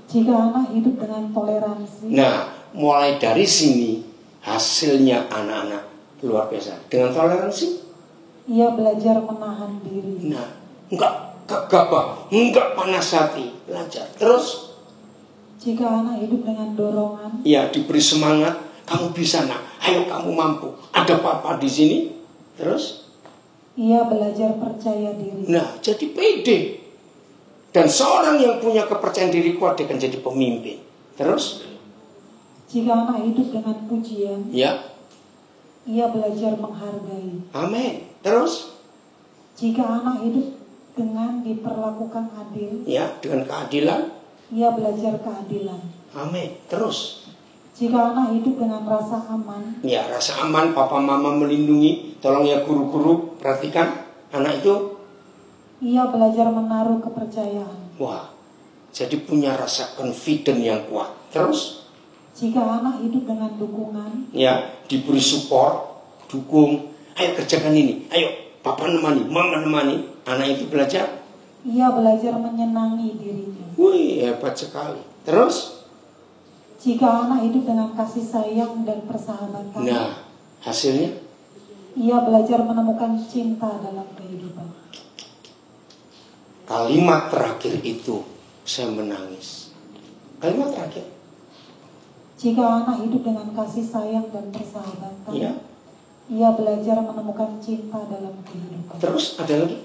Jika anak hidup dengan toleransi, nah, mulai dari sini hasilnya anak-anak luar biasa. Dengan toleransi, ia belajar menahan diri. nah, enggak gegabah, enggak panas hati, belajar. Terus, Jika anak hidup dengan dorongan, ya diberi semangat, kamu bisa nak, ayo kamu mampu. Ada papa di sini. Terus, ia belajar percaya diri. nah, jadi pede. Dan seorang yang punya kepercayaan diri kuat dia akan jadi pemimpin. Terus, Jika anak hidup dengan pujian, ya, ia belajar menghargai. amin. Terus, Jika anak hidup dengan diperlakukan adil, ya, dengan keadilan, ia belajar keadilan. amin. Terus, Jika anak hidup dengan rasa aman, ya, rasa aman, papa mama melindungi. Tolong ya guru-guru, perhatikan anak itu. ia belajar menaruh kepercayaan. Wah, jadi punya rasa confident yang kuat. Terus, Jika anak hidup dengan dukungan, ya, diberi support, dukung. Ayo kerjakan ini, ayo papa nemani, mama nemani. Anak itu belajar. ia belajar menyenangi dirinya. Wih, hebat sekali. Terus, Jika anak hidup dengan kasih sayang dan persahabatan, nah, hasilnya, ia belajar menemukan cinta dalam kehidupan. kalimat terakhir itu saya menangis. Kalimat terakhir, Jika anak hidup dengan kasih sayang dan persahabatan, ya. ia belajar menemukan cinta dalam kehidupan. Terus ada lagi?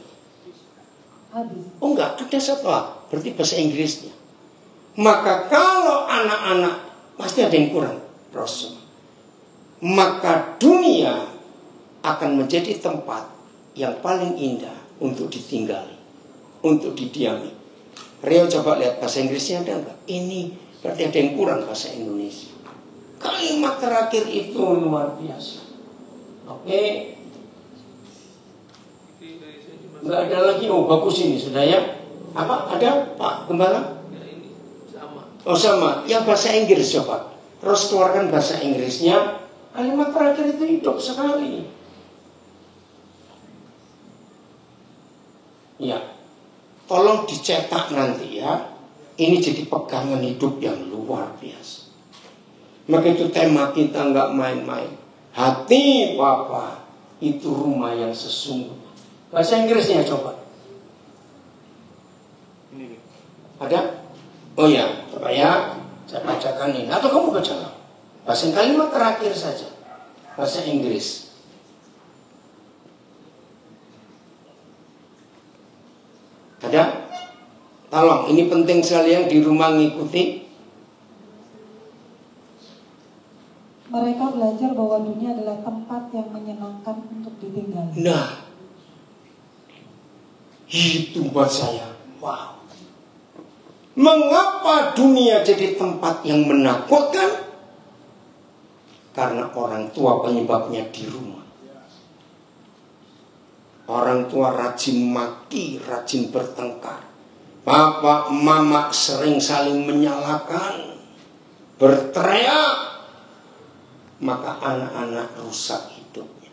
Habis. Oh enggak, ada satu. Berarti bahasa Inggrisnya. Maka kalau anak-anak pasti ada yang kurang, Rasul. Maka dunia akan menjadi tempat yang paling indah untuk ditinggali, untuk didiami. Rio coba lihat bahasa Inggrisnya ada enggak? Ini berarti ada yang kurang bahasa Indonesia. Kalimat terakhir itu luar biasa. Oke. Enggak ada lagi. Oh bagus ini sudah ya. Apa? Ada Pak Gembala? Oh sama. Yang bahasa Inggris coba. Terus keluarkan bahasa Inggrisnya. Kalimat terakhir itu hidup sekali. Ya. Tolong dicetak nanti ya. Ini jadi pegangan hidup yang luar biasa. Maka itu tema kita nggak main-main. Hati Bapa itu rumah yang sesungguhnya. Bahasa Inggrisnya coba. Ini nih. Ada? Oh ya, coba ya. Saya bacakan ini. Atau kamu baca. Bahasa kalimat terakhir saja. Bahasa Inggris. Ada? Tolong, ini penting sekali yang di rumah ngikuti. Mereka belajar bahwa dunia adalah tempat yang menyenangkan untuk ditinggali. Nah, itu buat saya. Wow. Mengapa dunia jadi tempat yang menakutkan? Karena orang tua penyebabnya di rumah. Orang tua rajin maki, rajin bertengkar. Bapak, mama sering saling menyalahkan, berteriak. Maka anak-anak rusak hidupnya.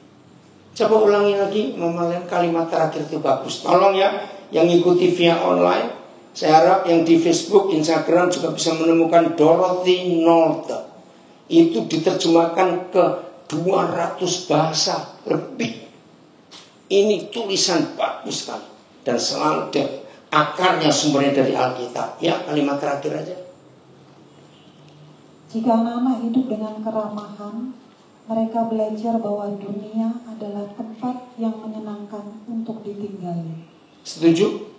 Coba ulangi lagi, Mama Len, kalimat terakhir itu bagus. Tolong ya, yang ikuti via online. Saya harap yang di Facebook, Instagram juga bisa menemukan Dorothy Norton. Itu diterjemahkan ke 200 bahasa lebih. Ini tulisan bagus sekali. Dan selalu akarnya sumbernya dari Alkitab. Ya, kalimat terakhir aja. Jika anak-anak hidup dengan keramahan, mereka belajar bahwa dunia adalah tempat yang menyenangkan untuk ditinggali. Setuju?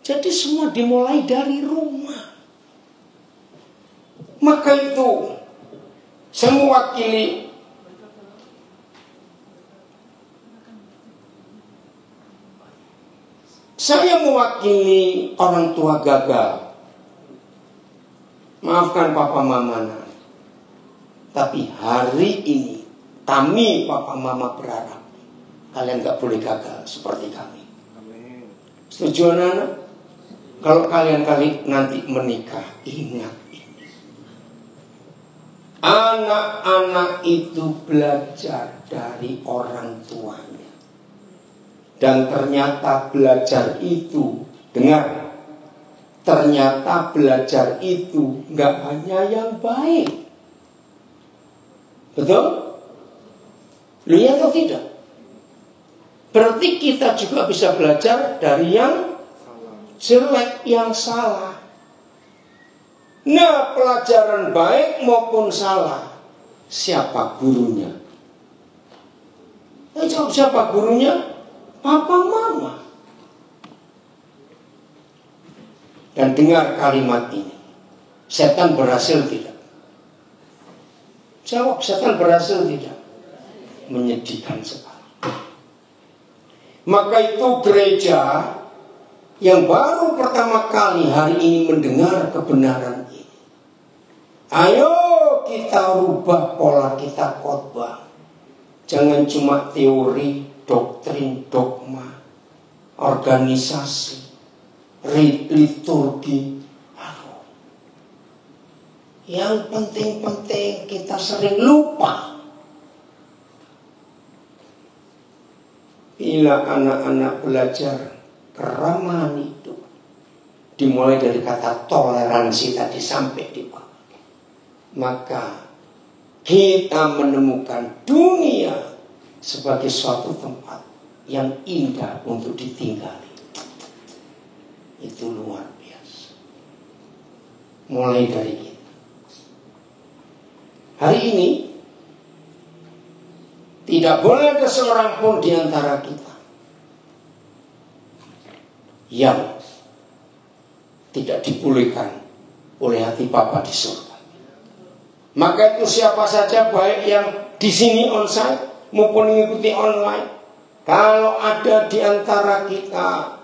Jadi semua dimulai dari rumah. Maka itu saya mewakili orang tua gagal. Maafkan papa mama. Tapi hari ini kami papa mama berharap kalian gak boleh gagal seperti kami. Amin. Setuju anak-anak? Kalau kalian nanti menikah, ingat ini. Anak-anak itu belajar dari orang tuanya. Dan ternyata belajar itu, dengar, ternyata belajar itu gak hanya yang baik. Betul? Lu ya atau tidak? Berarti kita juga bisa belajar dari yang jelek, yang salah. Nah, pelajaran baik maupun salah, siapa gurunya? Jawab, siapa gurunya? Papa mama. Dan dengar kalimat ini. Setan berhasil tidak? Jawab, setan berhasil tidak? Menyedihkan sekali. Maka itu gereja yang baru pertama kali hari ini mendengar kebenaran ini. Ayo kita rubah pola kita khotbah. Jangan cuma teori, doktrin, dogma, organisasi, liturgi. Yang penting-penting kita sering lupa. Bila anak-anak belajar keramahan itu, dimulai dari kata toleransi tadi sampai di bawah, maka kita menemukan dunia sebagai suatu tempat yang indah untuk ditinggali. Itu luar biasa. Mulai dari kita. Hari ini tidak boleh ada seorang pun di antara kita yang tidak dipulihkan oleh hati Bapa di surga. Maka itu siapa saja, baik yang di sini onsite maupun mengikuti online, kalau ada di antara kita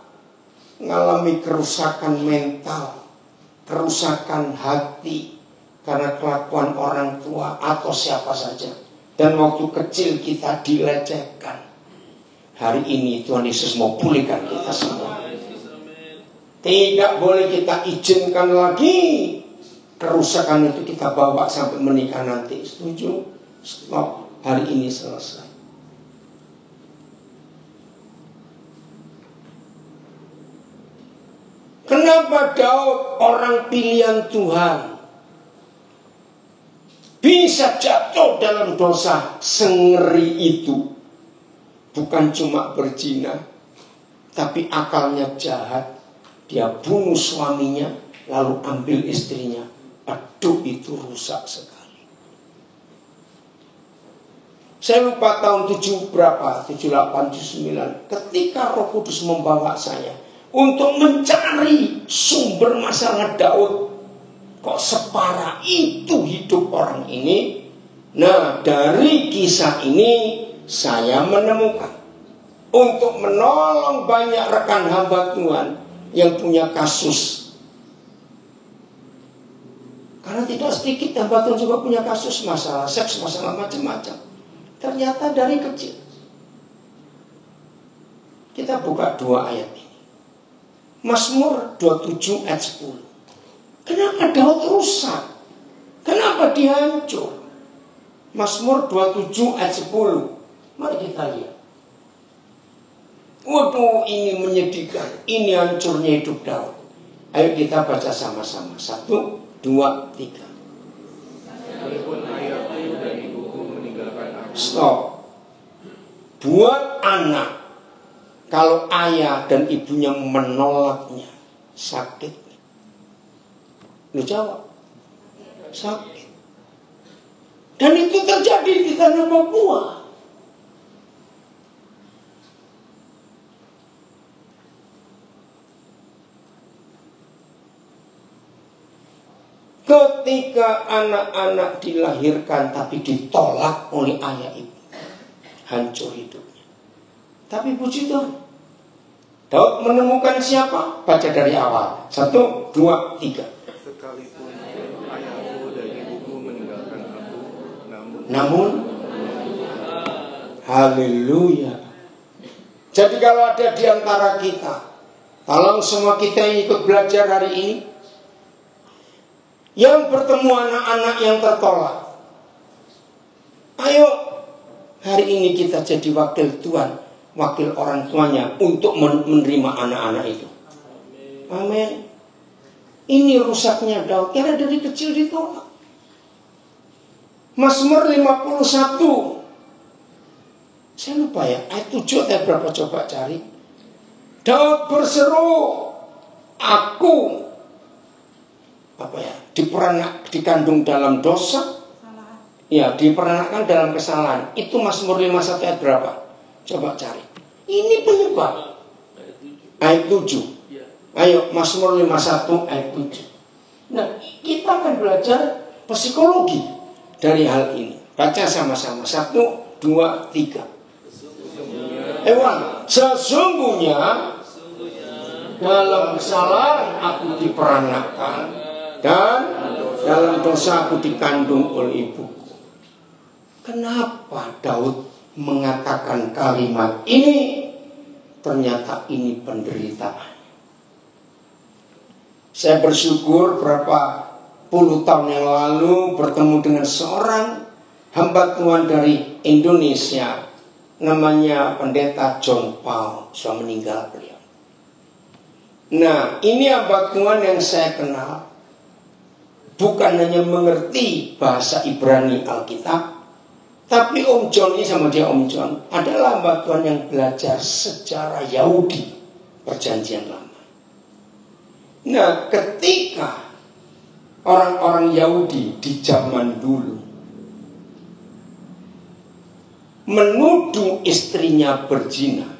mengalami kerusakan mental, kerusakan hati karena kelakuan orang tua atau siapa saja, dan waktu kecil kita dilecehkan, hari ini Tuhan Yesus mau pulihkan kita semua. Tidak boleh kita izinkan lagi kerusakan itu kita bawa sampai menikah nanti. Setuju? Stop. Hari ini selesai. Kenapa Daud, orang pilihan Tuhan, bisa jatuh dalam dosa sengeri itu? Bukan cuma berzina, tapi akalnya jahat. Dia bunuh suaminya, lalu ambil istrinya. Aduh, itu rusak sekali. Saya lupa tahun 78, 79, ketika Roh Kudus membawa saya untuk mencari sumber masalah Daud. Kok separah itu hidup orang ini? Nah, dari kisah ini saya menemukan untuk menolong banyak rekan hamba Tuhan yang punya kasus. Karena tidak sedikit hamba Tuhan juga punya kasus masalah seks, masalah macam-macam. Ternyata dari kecil. buka dua ayat ini. Mazmur 27 ayat 10. Kenapa Daud rusak? Kenapa dia hancur? Mazmur 27 ayat 10. Mari kita lihat. Waduh, ini menyedihkan. Ini hancurnya hidup Daud. Ayo kita baca sama-sama. 1, 2, 3. Sekalipun ayahku dan ibuku meninggalkan aku. Stop. Buat anak, kalau ayah dan ibunya menolaknya, sakit. Lu jawab, sakit. Dan itu terjadi di tanah Papua. Ketika anak-anak dilahirkan tapi ditolak oleh ayah ibu, hancur hidupnya. Tapi puji Tuhan, Daud menemukan siapa? Baca dari awal. 1, 2, 3. Sekalipun ayahku dan ibuku meninggalkan aku, Namun haleluya. Jadi kalau ada di antara kita, tolong semua kita yang ikut belajar hari ini, yang bertemu anak-anak yang tertolak, ayo hari ini kita jadi wakil Tuhan, wakil orang tuanya untuk menerima anak-anak itu. Amin. Ini rusaknya Daud, karena dari kecil ditolak. Mazmur 51. Saya lupa ya, ayat 7 atau berapa, coba cari. Daud berseru, aku dikandung dalam dosa, ya, diperanakkan dalam kesalahan. Itu Mazmur 51 ayat berapa? Coba cari. Ini penyebab. Ayat 7. Ayo, Mazmur 51 ayat 7. Nah, kita akan belajar psikologi dari hal ini. Baca sama-sama. 1, 2, 3. Sesungguhnya dalam kesalahan aku diperanakkan, dan dalam dosa aku dikandung oleh ibuku. Kenapa Daud mengatakan kalimat ini? Ternyata ini penderitaan. Saya bersyukur berapa puluh tahun yang lalu bertemu dengan seorang hamba Tuhan dari Indonesia, namanya Pendeta John Paul. Sudah meninggal beliau. Nah, ini hamba Tuhan yang saya kenal. Bukan hanya mengerti bahasa Ibrani Alkitab, tapi Om John ini sama dia Om John adalah hamba Tuhan yang belajar sejarah Yahudi Perjanjian Lama. Nah, ketika orang-orang Yahudi di zaman dulu menuduh istrinya berzina,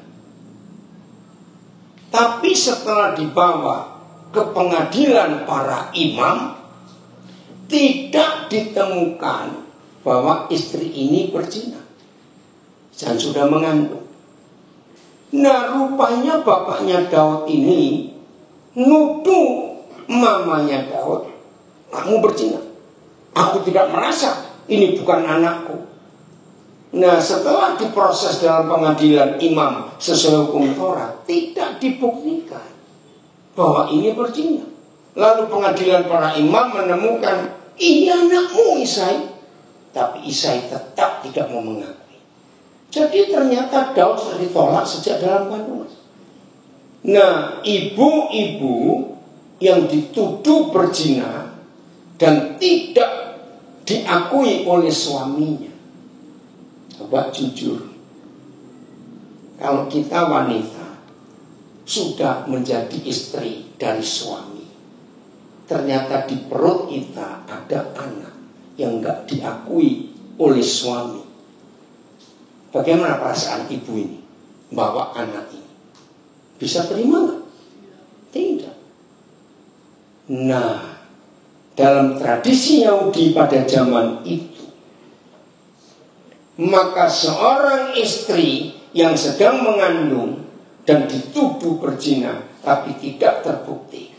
tapi setelah dibawa ke pengadilan para imam, tidak ditemukan bahwa istri ini berzina dan sudah mengandung. Nah, rupanya bapaknya Daud ini nuduh mamanya Daud, kamu berzina. Aku tidak merasa, ini bukan anakku. Nah, setelah diproses dalam pengadilan imam sesuai hukum Taurat, tidak dibuktikan bahwa ini berzina. Lalu pengadilan para imam menemukan ini anakmu Isai, tapi Isai tetap tidak mau mengakui. Jadi ternyata Daud sudah ditolak sejak dalam kandungan. Nah, ibu-ibu yang dituduh berzina dan tidak diakui oleh suaminya, coba jujur, kalau kita wanita sudah menjadi istri dari suami, ternyata di perut kita ada anak yang enggak diakui oleh suami. Bagaimana perasaan ibu ini bawa anak ini? Bisa terima enggak? Tidak. Nah, dalam tradisi Yahudi pada zaman itu, maka seorang istri yang sedang mengandung dan dituduh berzina tapi tidak terbukti,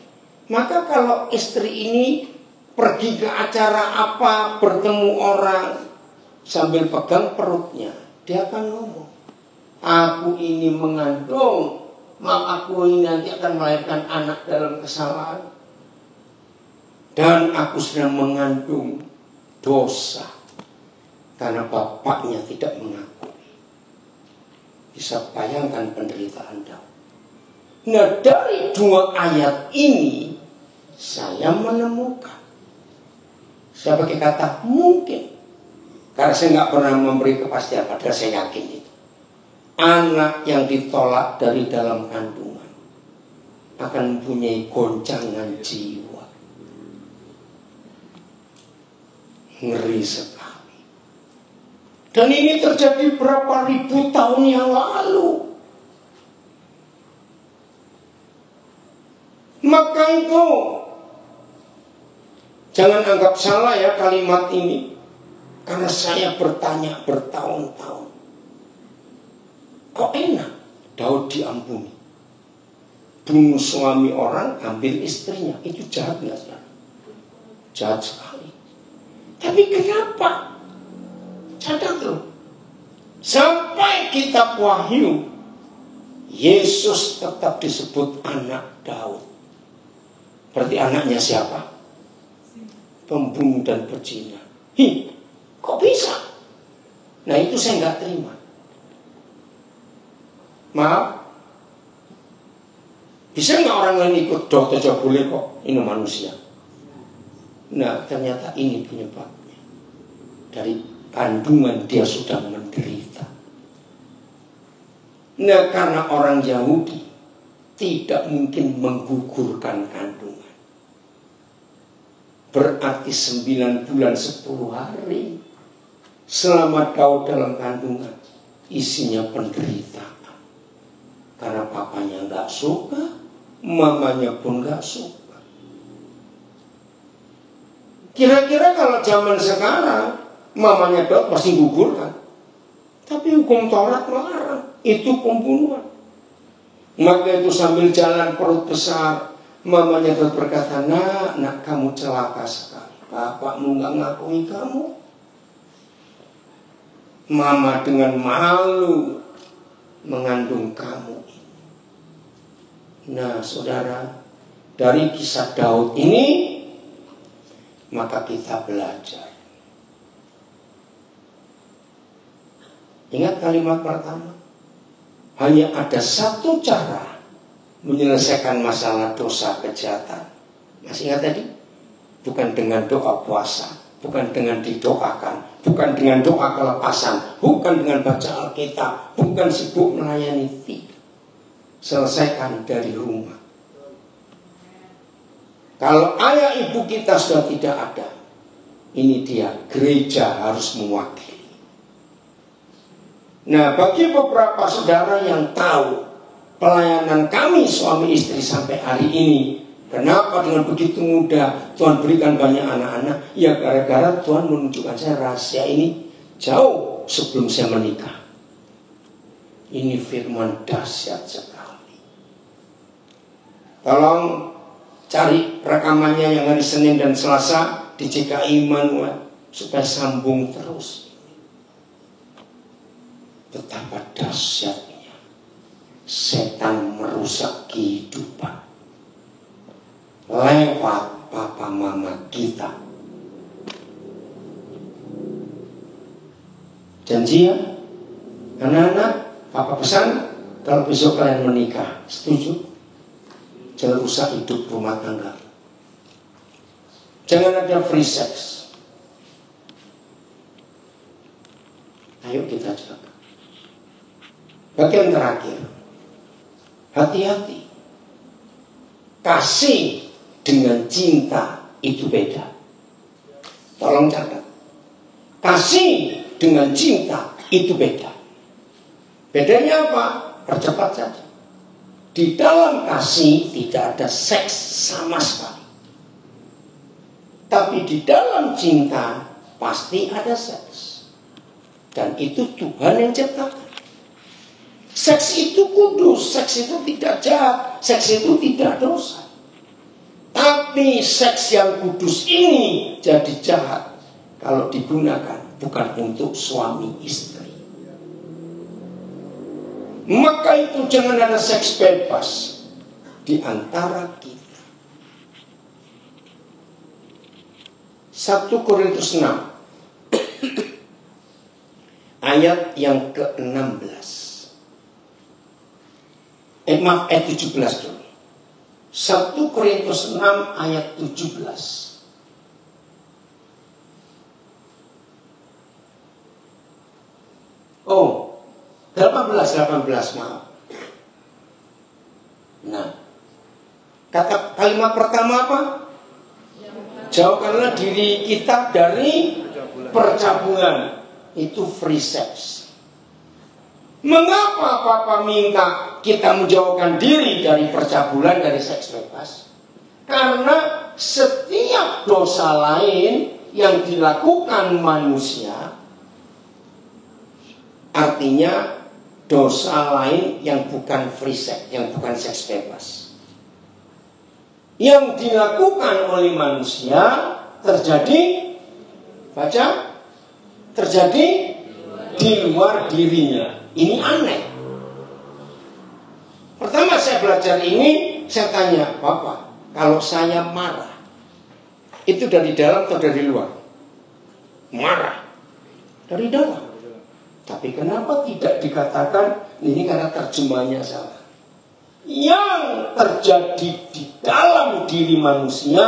maka kalau istri ini pergi ke acara apa, bertemu orang, sambil pegang perutnya, dia akan ngomong, aku ini mengandung Maaf, aku ini nanti akan melahirkan anak dalam kesalahan. Dan aku sedang mengandung dosa karena bapaknya tidak mengakui. Bisa bayangkan penderitaan Daud. Nah, dari dua ayat ini saya menemukan. Saya pakai kata mungkin, karena saya nggak pernah memberi kepastian, padahal saya yakin itu. Anak yang ditolak dari dalam kandungan akan mempunyai goncangan jiwa. Ngeri sekali. Dan ini terjadi berapa ribu tahun yang lalu. Maka itu jangan anggap salah ya kalimat ini, karena saya bertanya bertahun-tahun. Kok enak Daud diampuni? Bunuh suami orang, ambil istrinya. Itu jahat nggak saudara? Jahat sekali. Tapi kenapa? Catat loh. Sampai kitab Wahyu, Yesus tetap disebut anak Daud. Berarti anaknya siapa? Pembunuh dan pezina. Kok bisa? Nah, itu saya nggak terima. Maaf, bisa nggak orang lain ikut dokter? Coba boleh kok, ini manusia. Nah, ternyata ini penyebabnya. Dari kandungan dia sudah menderita. Nah, karena orang Yahudi tidak mungkin menggugurkan kandungan. Berarti 9 bulan 10 hari selama Daud dalam kandungan, isinya penderitaan. Karena papanya nggak suka, mamanya pun nggak suka. Kira-kira kalau zaman sekarang, mamanya Daud pasti gugurkan. Tapi hukum Taurat melarang, itu pembunuhan. Maka itu sambil jalan perut besar, mamanya Daud berkata, nak kamu celaka sekali. Bapakmu nggak ngakui kamu. Mama dengan malu mengandung kamu. Nah, saudara, dari kisah Daud ini maka kita belajar. Ingat kalimat pertama, hanya ada satu cara menyelesaikan masalah dosa kejahatan. Masih ingat tadi? Bukan dengan doa puasa, bukan dengan didoakan, bukan dengan doa kelepasan, bukan dengan baca Alkitab, bukan sibuk melayani. Selesaikan dari rumah. Kalau ayah ibu kita sudah tidak ada, ini dia, gereja harus mewakili. Nah, bagi beberapa saudara yang tahu pelayanan kami suami istri sampai hari ini, kenapa dengan begitu mudah Tuhan berikan banyak anak-anak? Ya gara-gara Tuhan menunjukkan saya rahasia ini jauh sebelum saya menikah. Ini firman dahsyat sekali. Tolong cari rekamannya yang hari Senin dan Selasa di JKI Immanuel supaya sambung terus. Betapa dahsyatnya setan merusak kehidupan lewat papa mama kita. Janji ya, anak-anak, papa pesan kalau besok kalian menikah, setuju? Jangan rusak hidup rumah tangga. Jangan ada free sex. Ayo kita jaga. Bagian terakhir, hati-hati. Kasih dengan cinta itu beda. Tolong catat. Kasih dengan cinta itu beda. Bedanya apa? Percepat saja. Di dalam kasih tidak ada seks sama sekali. Tapi di dalam cinta pasti ada seks. Dan itu Tuhan yang ciptakan. Seks itu kudus, seks itu tidak jahat, seks itu tidak dosa. Tapi seks yang kudus ini jadi jahat kalau digunakan bukan untuk suami istri. Maka itu jangan ada seks bebas di antara kita. 1 Korintus 6 ayat yang ke-16. Ayat 17 dulu. 1 Korintus 6 ayat 17. Oh, 18 maaf. Nah, kata kalimat pertama apa? Jauhkanlah diri kita dari percabulan. Itu free sex. Mengapa Papa minta kita menjauhkan diri dari percabulan, dari seks bebas? Karena setiap dosa lain yang dilakukan manusia, artinya dosa lain yang bukan free sex, yang bukan seks bebas, yang dilakukan oleh manusia terjadi, baca, terjadi di luar dirinya. Ini aneh. Pertama saya belajar ini, saya tanya, Bapak, kalau saya marah, itu dari dalam atau dari luar? Marah dari dalam. Tapi kenapa tidak dikatakan ini karena terjemahnya salah? Yang terjadi di dalam diri manusia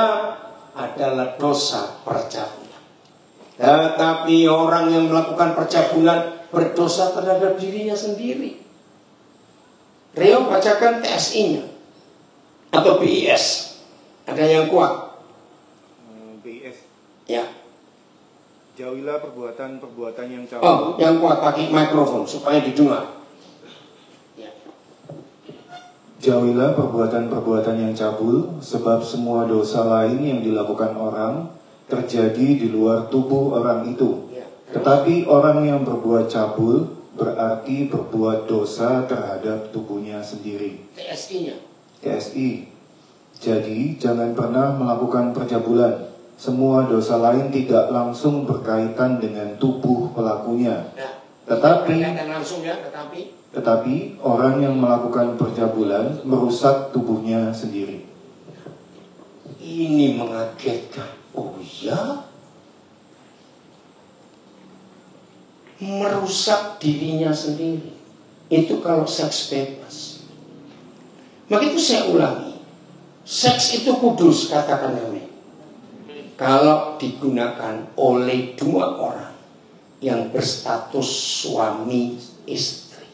adalah dosa percabulan. Tetapi orang yang melakukan percabulan berdosa terhadap dirinya sendiri. Rio bacakan TSI-nya atau BIS. Ada yang kuat? BIS. Ya. Jauhilah perbuatan-perbuatan yang cabul. Oh, yang kuat pakai mikrofon supaya didengar. Jauhilah perbuatan-perbuatan yang cabul, sebab semua dosa lain yang dilakukan orang terjadi di luar tubuh orang itu. Tetapi orang yang berbuat cabul berarti berbuat dosa terhadap tubuhnya sendiri. TSI-nya. TSI. Jadi jangan pernah melakukan percabulan. Semua dosa lain tidak langsung berkaitan dengan tubuh pelakunya. Tetapi orang yang melakukan percabulan merusak tubuhnya sendiri. Ini mengagetkan. Oh ya? Merusak dirinya sendiri. Itu kalau seks bebas. Maka itu saya ulangi. Seks itu kudus, katakan amin. Kalau digunakan oleh dua orang yang berstatus suami istri.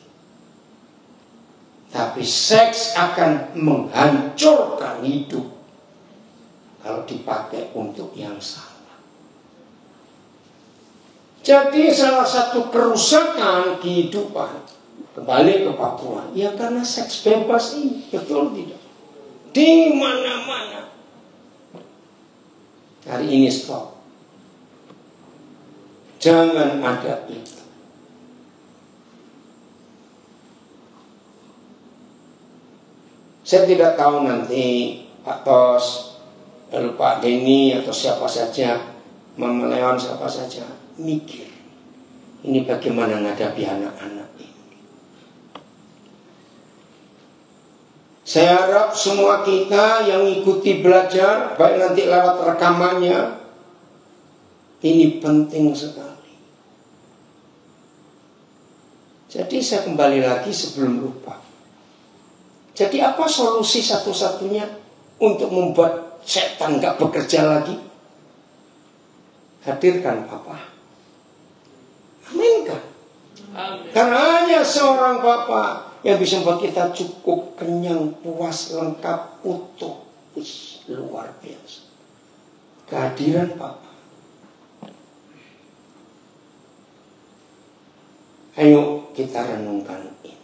Tapi seks akan menghancurkan hidup kalau dipakai untuk yang salah. Jadi salah satu kerusakan kehidupan, kembali ke Papua, ya karena seks bebas ini, betul tidak? Di mana-mana. Hari ini stop. Jangan ada itu. Saya tidak tahu nanti Pak Tos, lalu Pak Denny atau siapa saja, Mama Leon siapa saja, mikir ini bagaimana menghadapi anak-anak ini. Saya harap semua kita yang ikuti belajar, baik nanti lewat rekamannya, ini penting sekali. Jadi saya kembali lagi sebelum lupa. Jadi apa solusi satu-satunya untuk membuat setan gak bekerja lagi? Hadirkan Papa. Amin kan? Karena hanya seorang Bapa yang bisa membuat kita cukup, kenyang, puas, lengkap, utuh. Wih, luar biasa. Kehadiran Papa. Ayo kita renungkan ini.